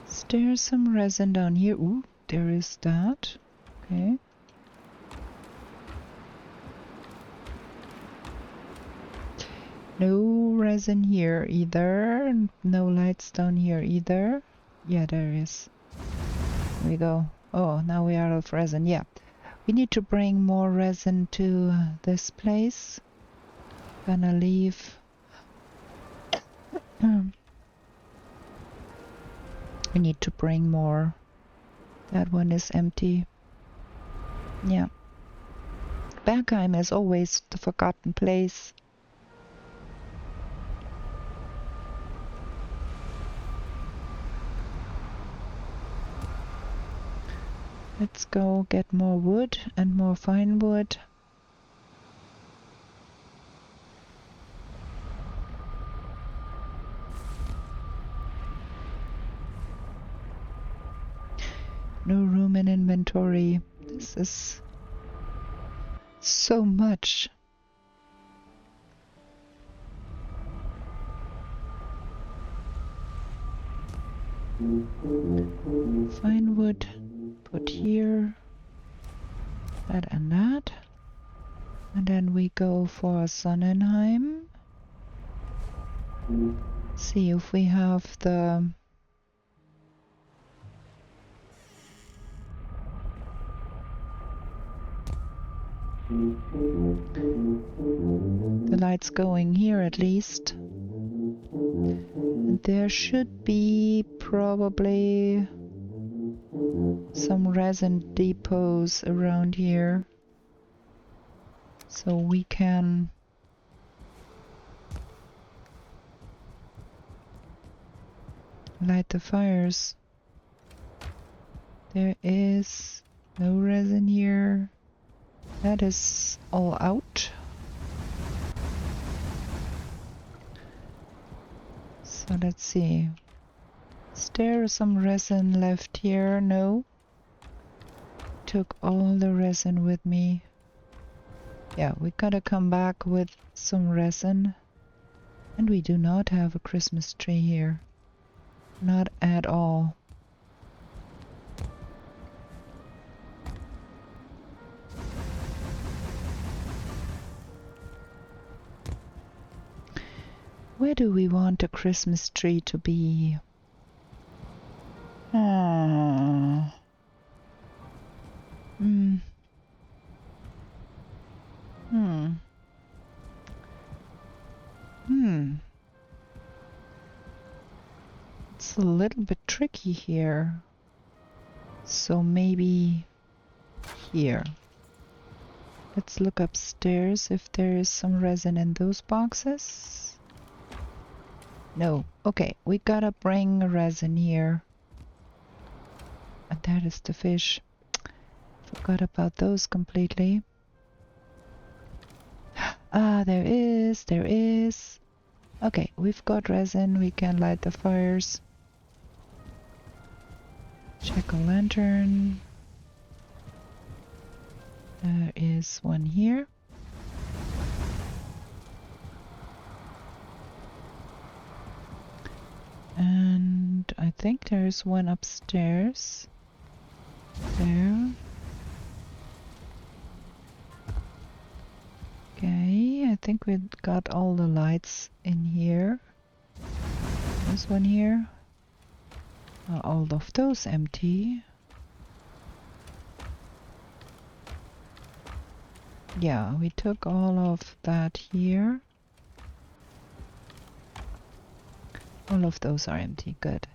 Is there some resin down here? Ooh, there is that. Okay. No resin here either. No lights down here either. Yeah, there is. There we go. Oh, now we are out of resin. Yeah. We need to bring more resin to this place. Gonna leave. We need to bring more. That one is empty. Yeah. Bergheim is always the forgotten place. Let's go get more wood and more fine wood. No room in inventory. This is so much. Fine wood, put here, that and that. And then we go for Sonnenheim. See if we have the lights going here at least. And there should be probably some resin depots around here, so we can light the fires. There is no resin here. That is all out. So let's see. Is there some resin left here? No. Took all the resin with me. Yeah, we gotta come back with some resin. And we do not have a Christmas tree here. Not at all. Where do we want a Christmas tree to be? Ah. It's a little bit tricky here. So maybe here. Let's look upstairs if there is some resin in those boxes. No. Okay, we gotta bring resin here. And that is the fish. Forgot about those completely. Ah, there is. Okay, we've got resin, we can light the fires. Jack-o'-lantern. There is one here. And I think there's one upstairs. There. Okay, I think we got all the lights in here. There's one here. Are all of those empty? Yeah, we took all of that here. All of those are empty, good.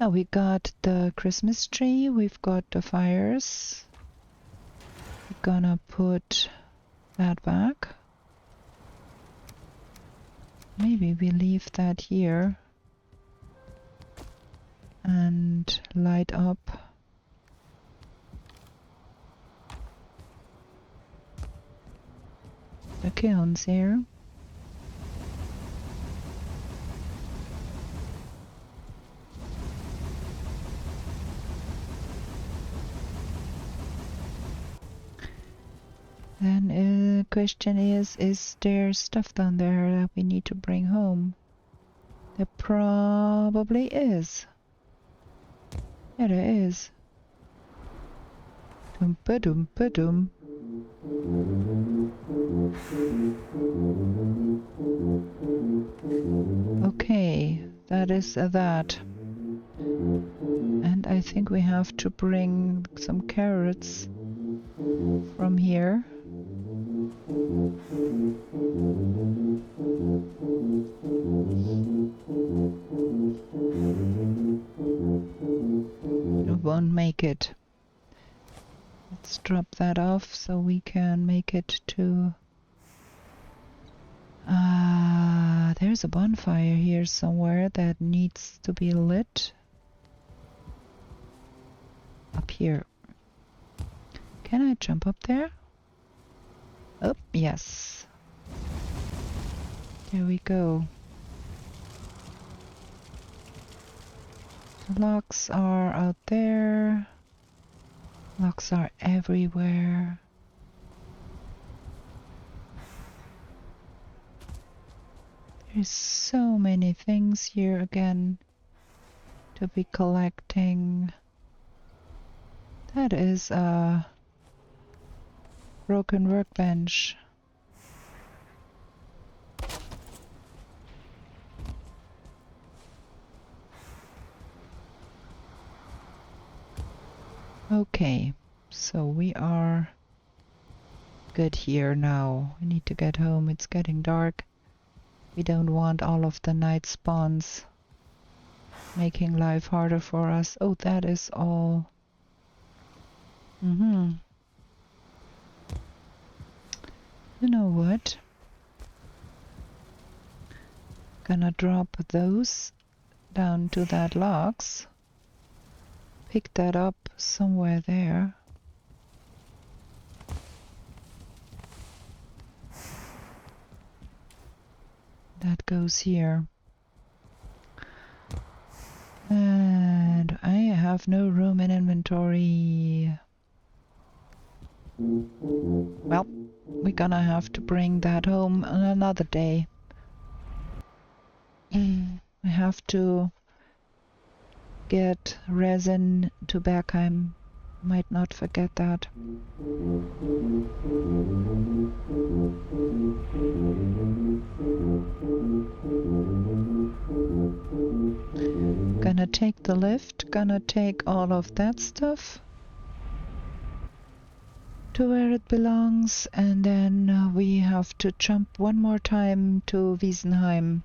Now we got the Christmas tree, we've got the fires. We're gonna put that back. Maybe we leave that here and light up the kilns here. Then the question is there stuff down there that we need to bring home? There probably is. Yeah, there is. Dum-ba-dum-ba-dum. Okay, that is that. And I think we have to bring some carrots from here. It won't make it. Let's drop that off so we can make it to... there's a bonfire here somewhere that needs to be lit. Up here. Can I jump up there? Oh, yes. There we go. The logs are out there. Logs are everywhere. There's so many things here again. to be collecting. That is a broken workbench. Okay, so we are good here now. We need to get home. It's getting dark. We don't want all of the night spawns making life harder for us. Oh, that is all. You know what? Gonna drop those down to that logs. Pick that up somewhere there. That goes here. And I have no room in inventory. Well, we're gonna have to bring that home on another day. I have to get resin to Valheim. Might not forget that. Gonna take the lift, gonna take all of that stuff to where it belongs, and then we have to jump one more time to Valheim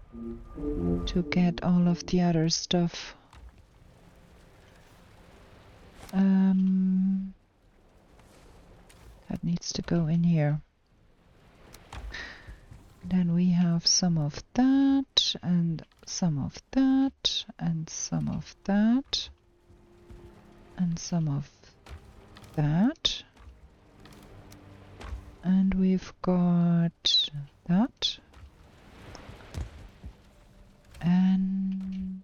to get all of the other stuff. That needs to go in here. Then we have some of that, and some of that, and some of that, and some of that. And we've got that. And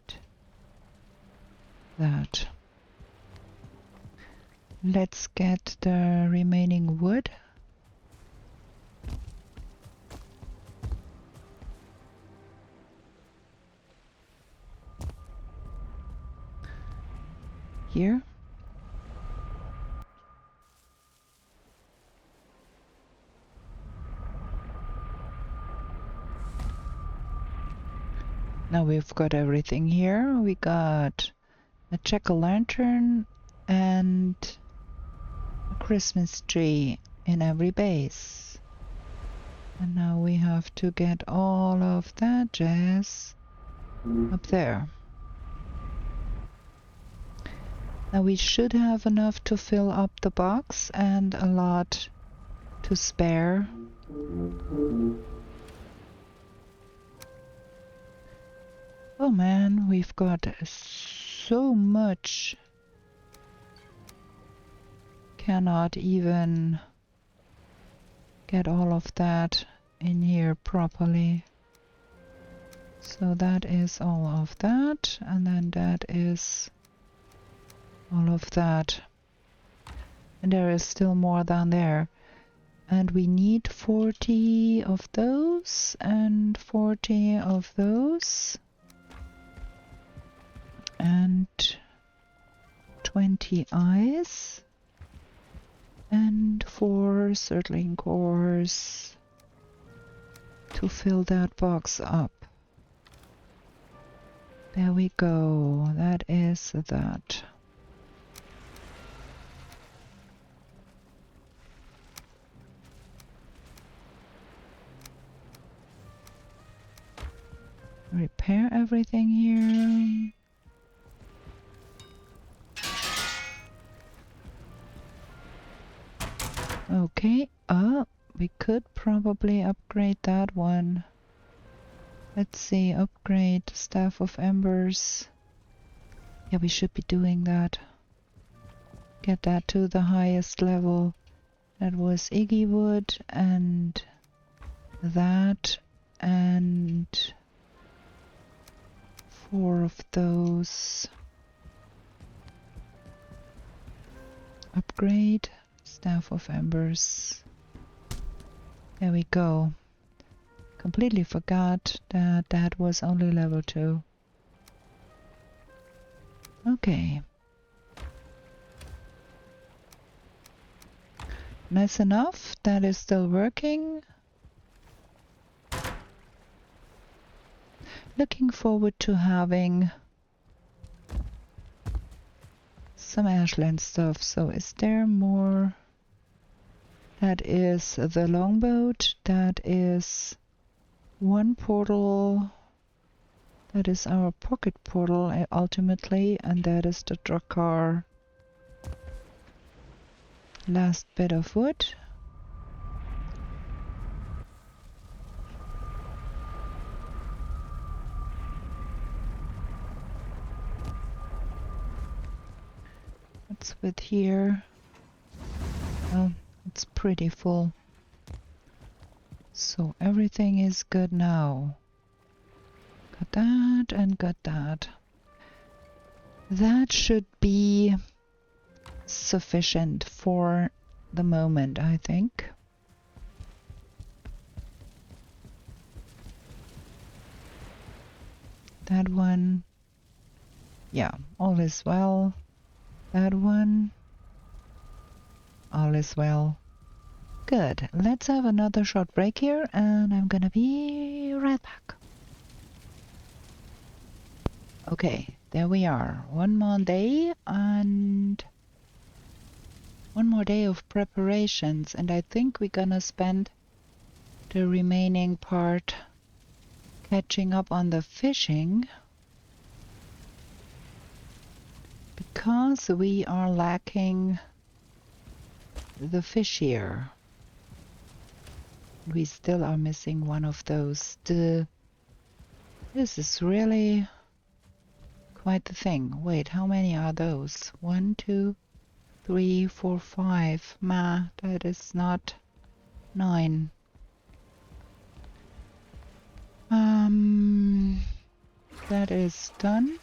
that. Let's get the remaining wood. Here. Now we've got everything here. We got a jack-o'-lantern and a Christmas tree in every base. And now we have to get all of that jazz up there. Now we should have enough to fill up the box and a lot to spare. Oh man, we've got so much. Cannot even get all of that in here properly. So that is all of that, and then that is all of that. And there is still more down there. And we need 40 of those and 40 of those. And 20 eyes and 4 circling cores to fill that box up. There we go. That is that. Repair everything here. Okay, we could probably upgrade that one. Let's see, upgrade Staff of Embers. Yeah, we should be doing that. Get that to the highest level. That was Iggy Wood and that and 4 of those. Upgrade. Staff of Embers. There we go. Completely forgot that that was only level 2. Okay. Nice enough. That is still working. Looking forward to having some ashland stuff. So is there more? That is the longboat. That is one portal. That is our pocket portal ultimately, and that is the Drakkar. Last bit of wood. What's with here? Well, it's pretty full. So everything is good now. Got that and got that. That should be sufficient for the moment, I think. That one. Yeah, all is well. That one. All is well. Good. Let's have another short break here, and I'm gonna be right back. Okay, there we are. One more day and one more day of preparations, and I think we're gonna spend the remaining part catching up on the fishing, because we are lacking the fish here. We still are missing one of those. This is really quite the thing. Wait, how many are those? 1, 2, 3, 4, 5. That is not 9. That is done.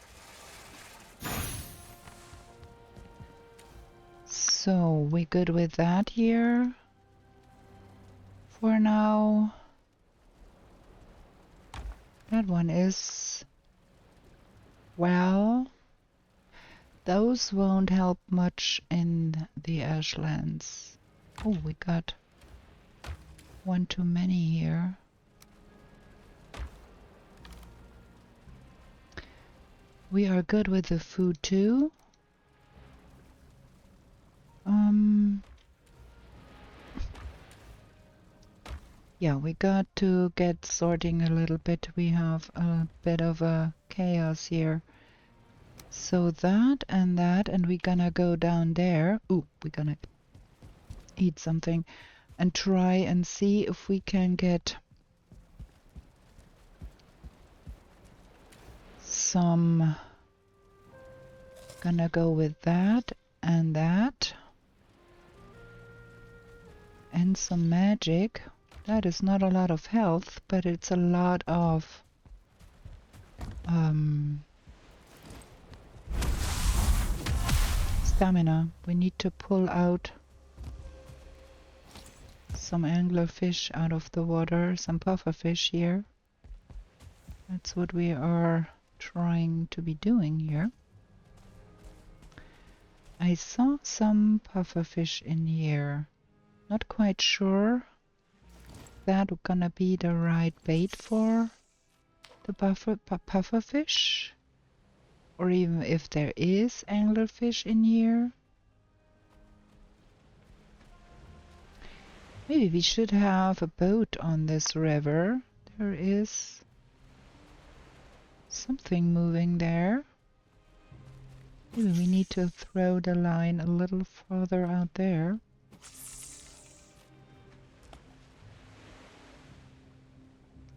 So we're good with that here for now. That one is, well, those won't help much in the ashlands. Oh, we got one too many here. We are good with the food too. Yeah, we got to get sorting a little bit. We have a bit of a chaos here. So that, and we're gonna go down there. Ooh, we're gonna eat something and try and see if we can get some. Gonna go with that and some magic. That is not a lot of health, but it's a lot of stamina. We need to pull out some anglerfish out of the water, some pufferfish here. That's what we are trying to be doing here. I saw some pufferfish in here. Not quite sure that's gonna be the right bait for the pufferfish, or even if there is anglerfish in here. Maybe we should have a boat on this river. There is something moving there. Maybe we need to throw the line a little farther out there.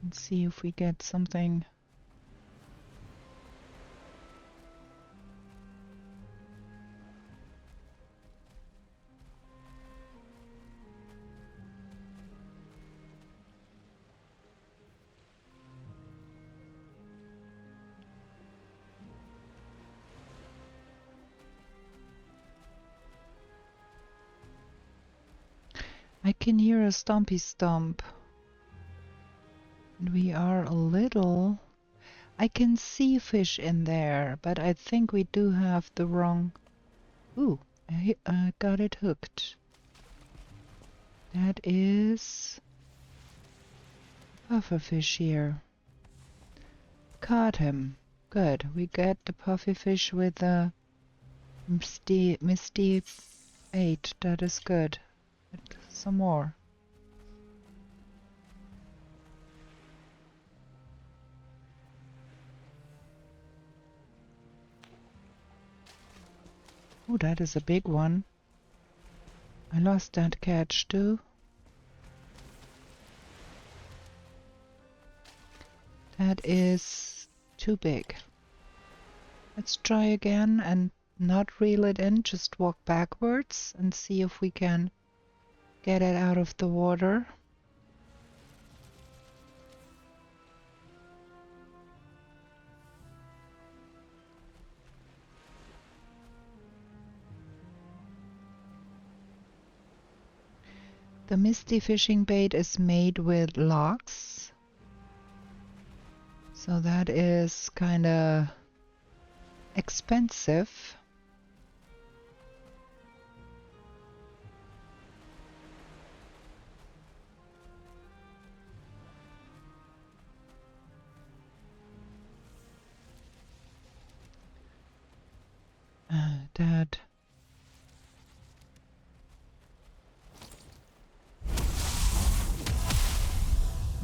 And see if we get something. I can hear a stompy stomp. And we are a little... I can see fish in there, but I think we do have the wrong... Ooh, I got it hooked. That is pufferfish here. Caught him. Good. We get the pufferfish with the misty bait. That is good. Some more. Oh, that is a big one. I lost that catch too. That is too big. Let's try again and not reel it in, just walk backwards and see if we can get it out of the water. The misty fishing bait is made with logs, so that is kind of expensive. That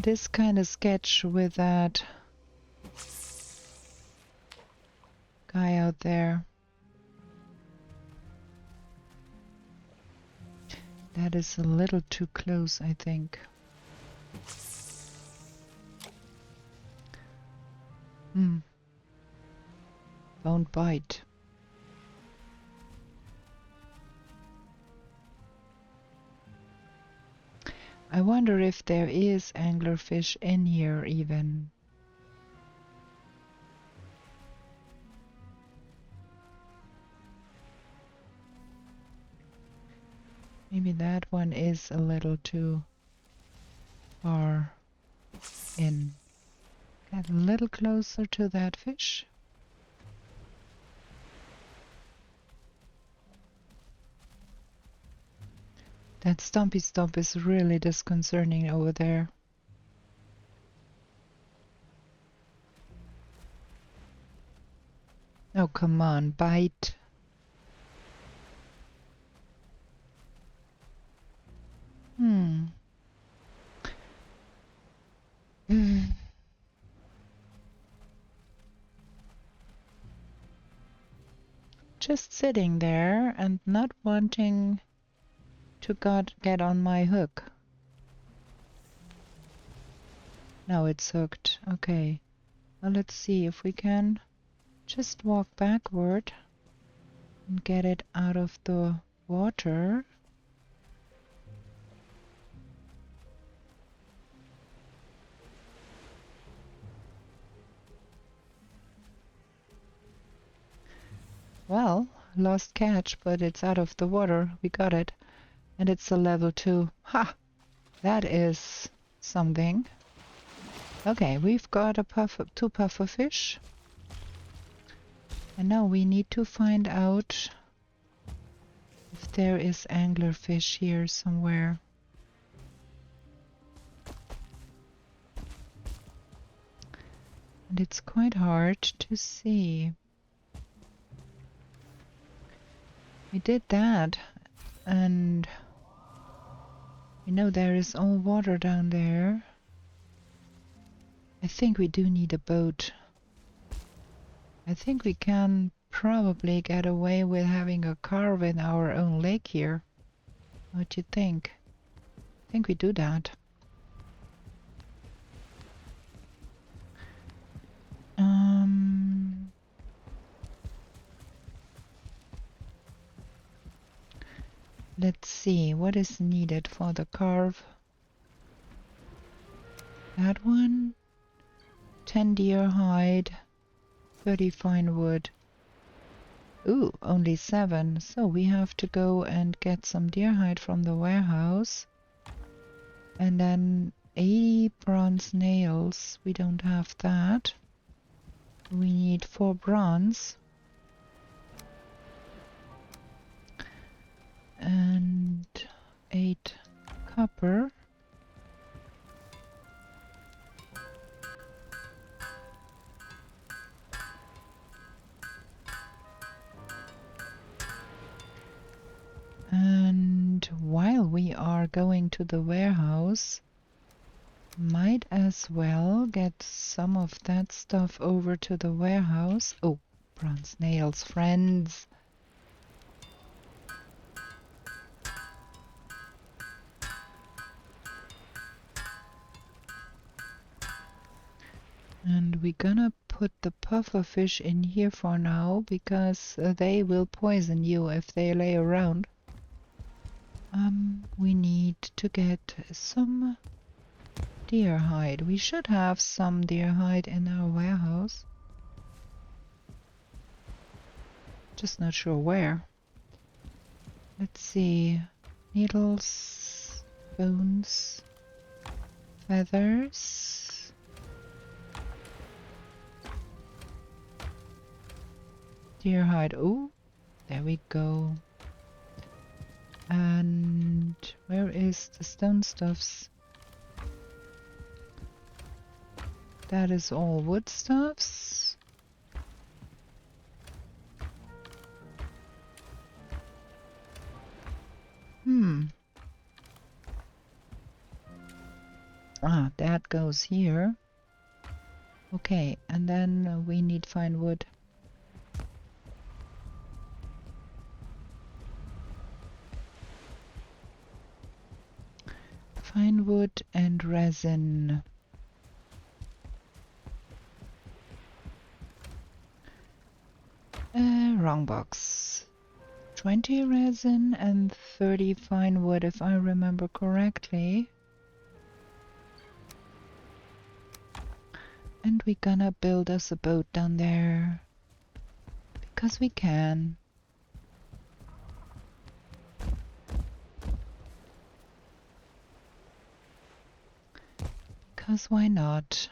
this kind of sketch with that guy out there. That is a little too close, I think. Won't bite. I wonder if there is anglerfish in here even. Maybe that one is a little too far in. Get a little closer to that fish. That stumpy stump is really disconcerting over there. Oh, come on, bite. Just sitting there and not wanting to get on my hook. Now it's hooked. Okay. Well, let's see if we can just walk backward and get it out of the water. Well, lost catch, but it's out of the water. We got it. And it's a level 2. Ha! That is something. Okay, we've got a two pufferfish. And now we need to find out if there is anglerfish here somewhere. And it's quite hard to see. We did that, and we know there is all water down there. I think we do need a boat. I think we can probably get away with having a carve in our own lake here. What do you think? I think we do that. Let's see, what is needed for the carve? That one? 10 deer hide, 30 fine wood. Ooh, only 7. So we have to go and get some deer hide from the warehouse. And then 80 bronze nails. We don't have that. We need 4 bronze. And 8 copper. And while we are going to the warehouse, might as well get some of that stuff over to the warehouse. Oh, bronze nails, friends. And we're gonna put the pufferfish in here for now, because they will poison you if they lay around. We need to get some deer hide. We should have some deer hide in our warehouse. Just not sure where. Let's see. Needles, bones, feathers. Deer hide. Oh, there we go. And where is the stone stuffs? That is all wood stuffs. Ah, that goes here. Okay, and then we need fine wood. Fine wood and resin. Wrong box. 20 resin and 30 fine wood, if I remember correctly. And we're gonna build us a boat down there. Because we can. Because why not?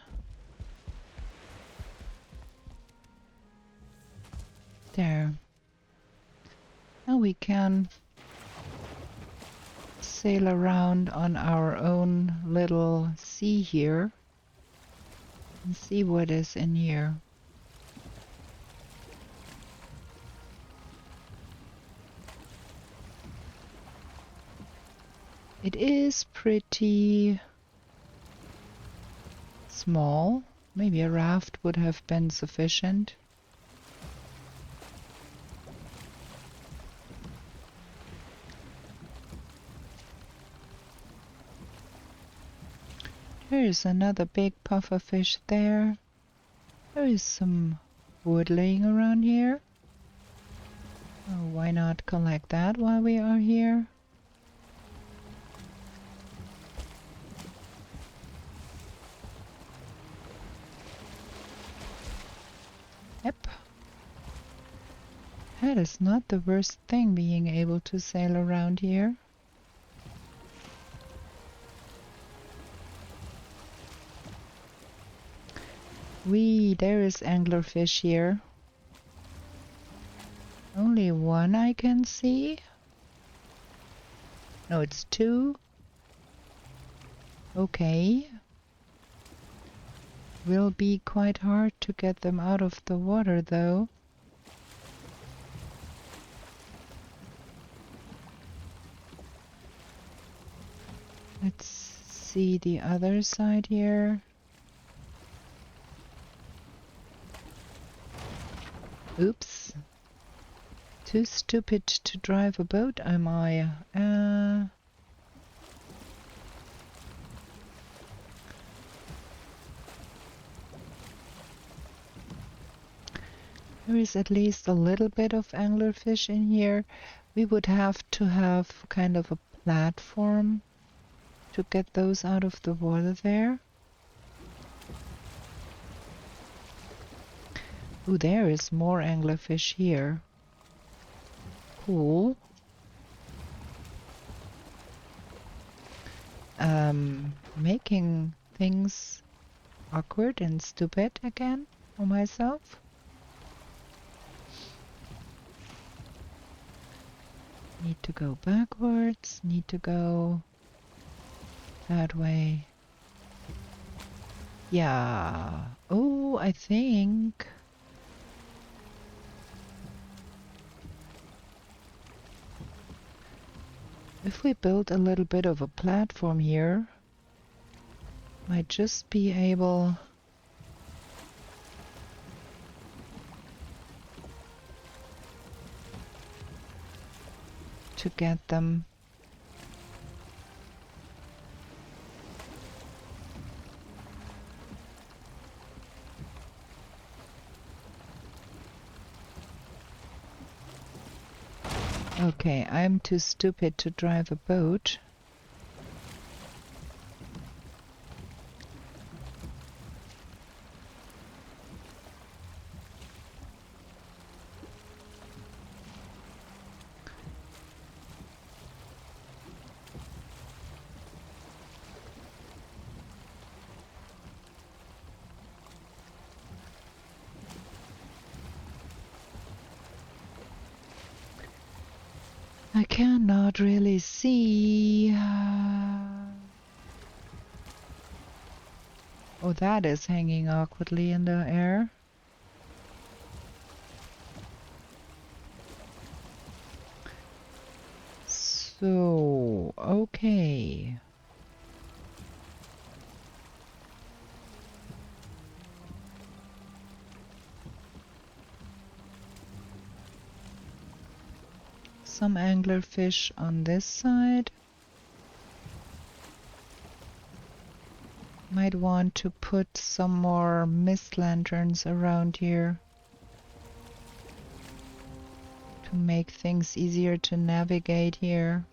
There. Now we can sail around on our own little sea here and see what is in here. It is pretty small. Maybe a raft would have been sufficient. There is another big pufferfish there. There is some wood laying around here. Oh, why not collect that while we are here? Yep. That is not the worst thing, being able to sail around here. There is anglerfish here. Only one I can see. No, it's 2. Okay. Will be quite hard to get them out of the water, though. Let's see the other side here. Oops. Too stupid to drive a boat, am I? There is at least a little bit of anglerfish in here. We would have to have kind of a platform to get those out of the water there. Ooh, there is more anglerfish here. Cool. Making things awkward and stupid again. for myself. Need to go backwards, need to go that way. Yeah. Oh, I think if we build a little bit of a platform here, might just be able to get them. Okay, I'm too stupid to drive a boat. I cannot really see. Oh, that is hanging awkwardly in the air. So, okay. Some anglerfish on this side. Might want to put some more mist lanterns around here to make things easier to navigate here.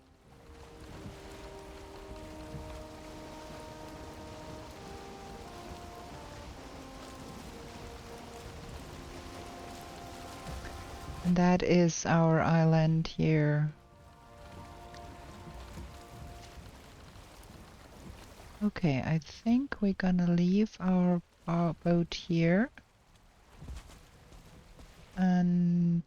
And that is our island here. Okay, I think we're gonna leave our boat here. And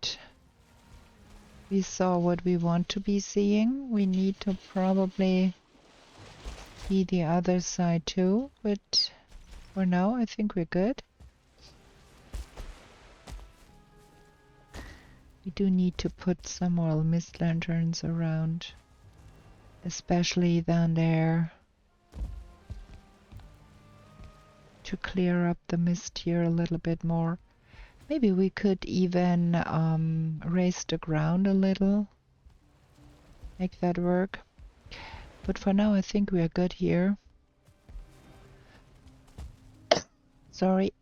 we saw what we want to be seeing. We need to probably see the other side too, but for now I think we're good. We do need to put some more mist lanterns around, especially down there, to clear up the mist here a little bit more. Maybe we could even raise the ground a little, make that work. But for now I think we are good here. Sorry.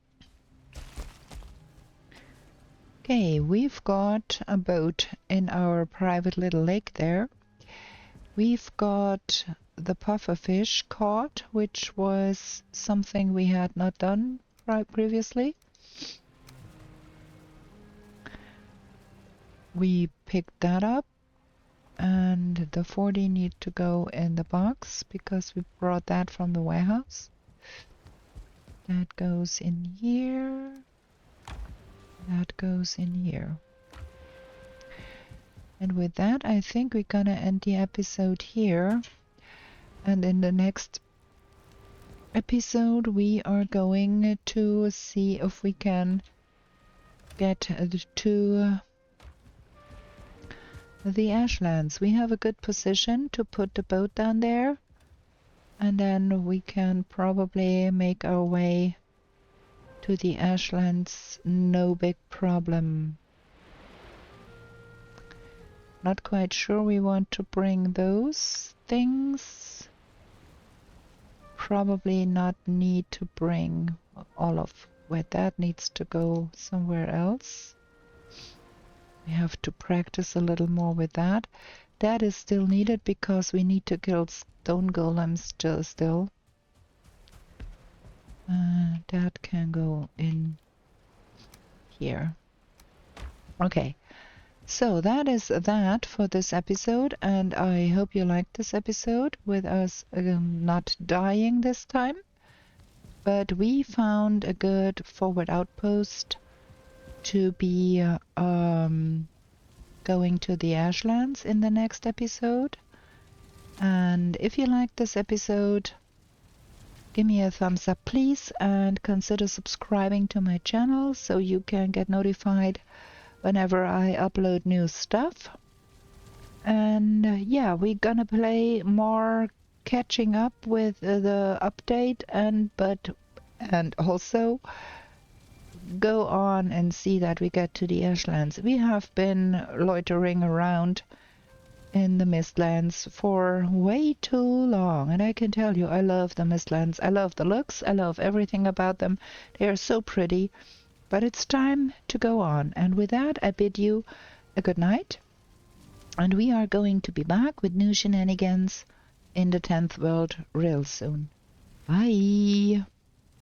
Okay, we've got a boat in our private little lake there. We've got the pufferfish caught, which was something we had not done previously. We picked that up, and the 40 need to go in the box because we brought that from the warehouse. That goes in here. That goes in here. And with that, I think we're gonna end the episode here. And in the next episode, we are going to see if we can get to the ashlands. We have a good position to put the boat down there. And then we can probably make our way to the ashlands, no big problem. Not quite sure we want to bring those things. Probably not need to bring all of where that needs to go somewhere else. We have to practice a little more with that. That is still needed because we need to kill stone golems still. That can go in here. Okay, so that is that for this episode, and I hope you liked this episode with us not dying this time. but we found a good forward outpost to be going to the ashlands in the next episode. And if you like this episode, give me a thumbs up, please, and consider subscribing to my channel so you can get notified whenever I upload new stuff. And yeah, we're gonna play more, catching up with the update, and also go on and see that we get to the ashlands. We have been loitering around in the Mistlands for way too long, and I can tell you, I love the Mistlands. I love the looks, I love everything about them. They are so pretty, but it's time to go on. And with that, I bid you a good night, and we are going to be back with new shenanigans in the 10th world real soon. Bye!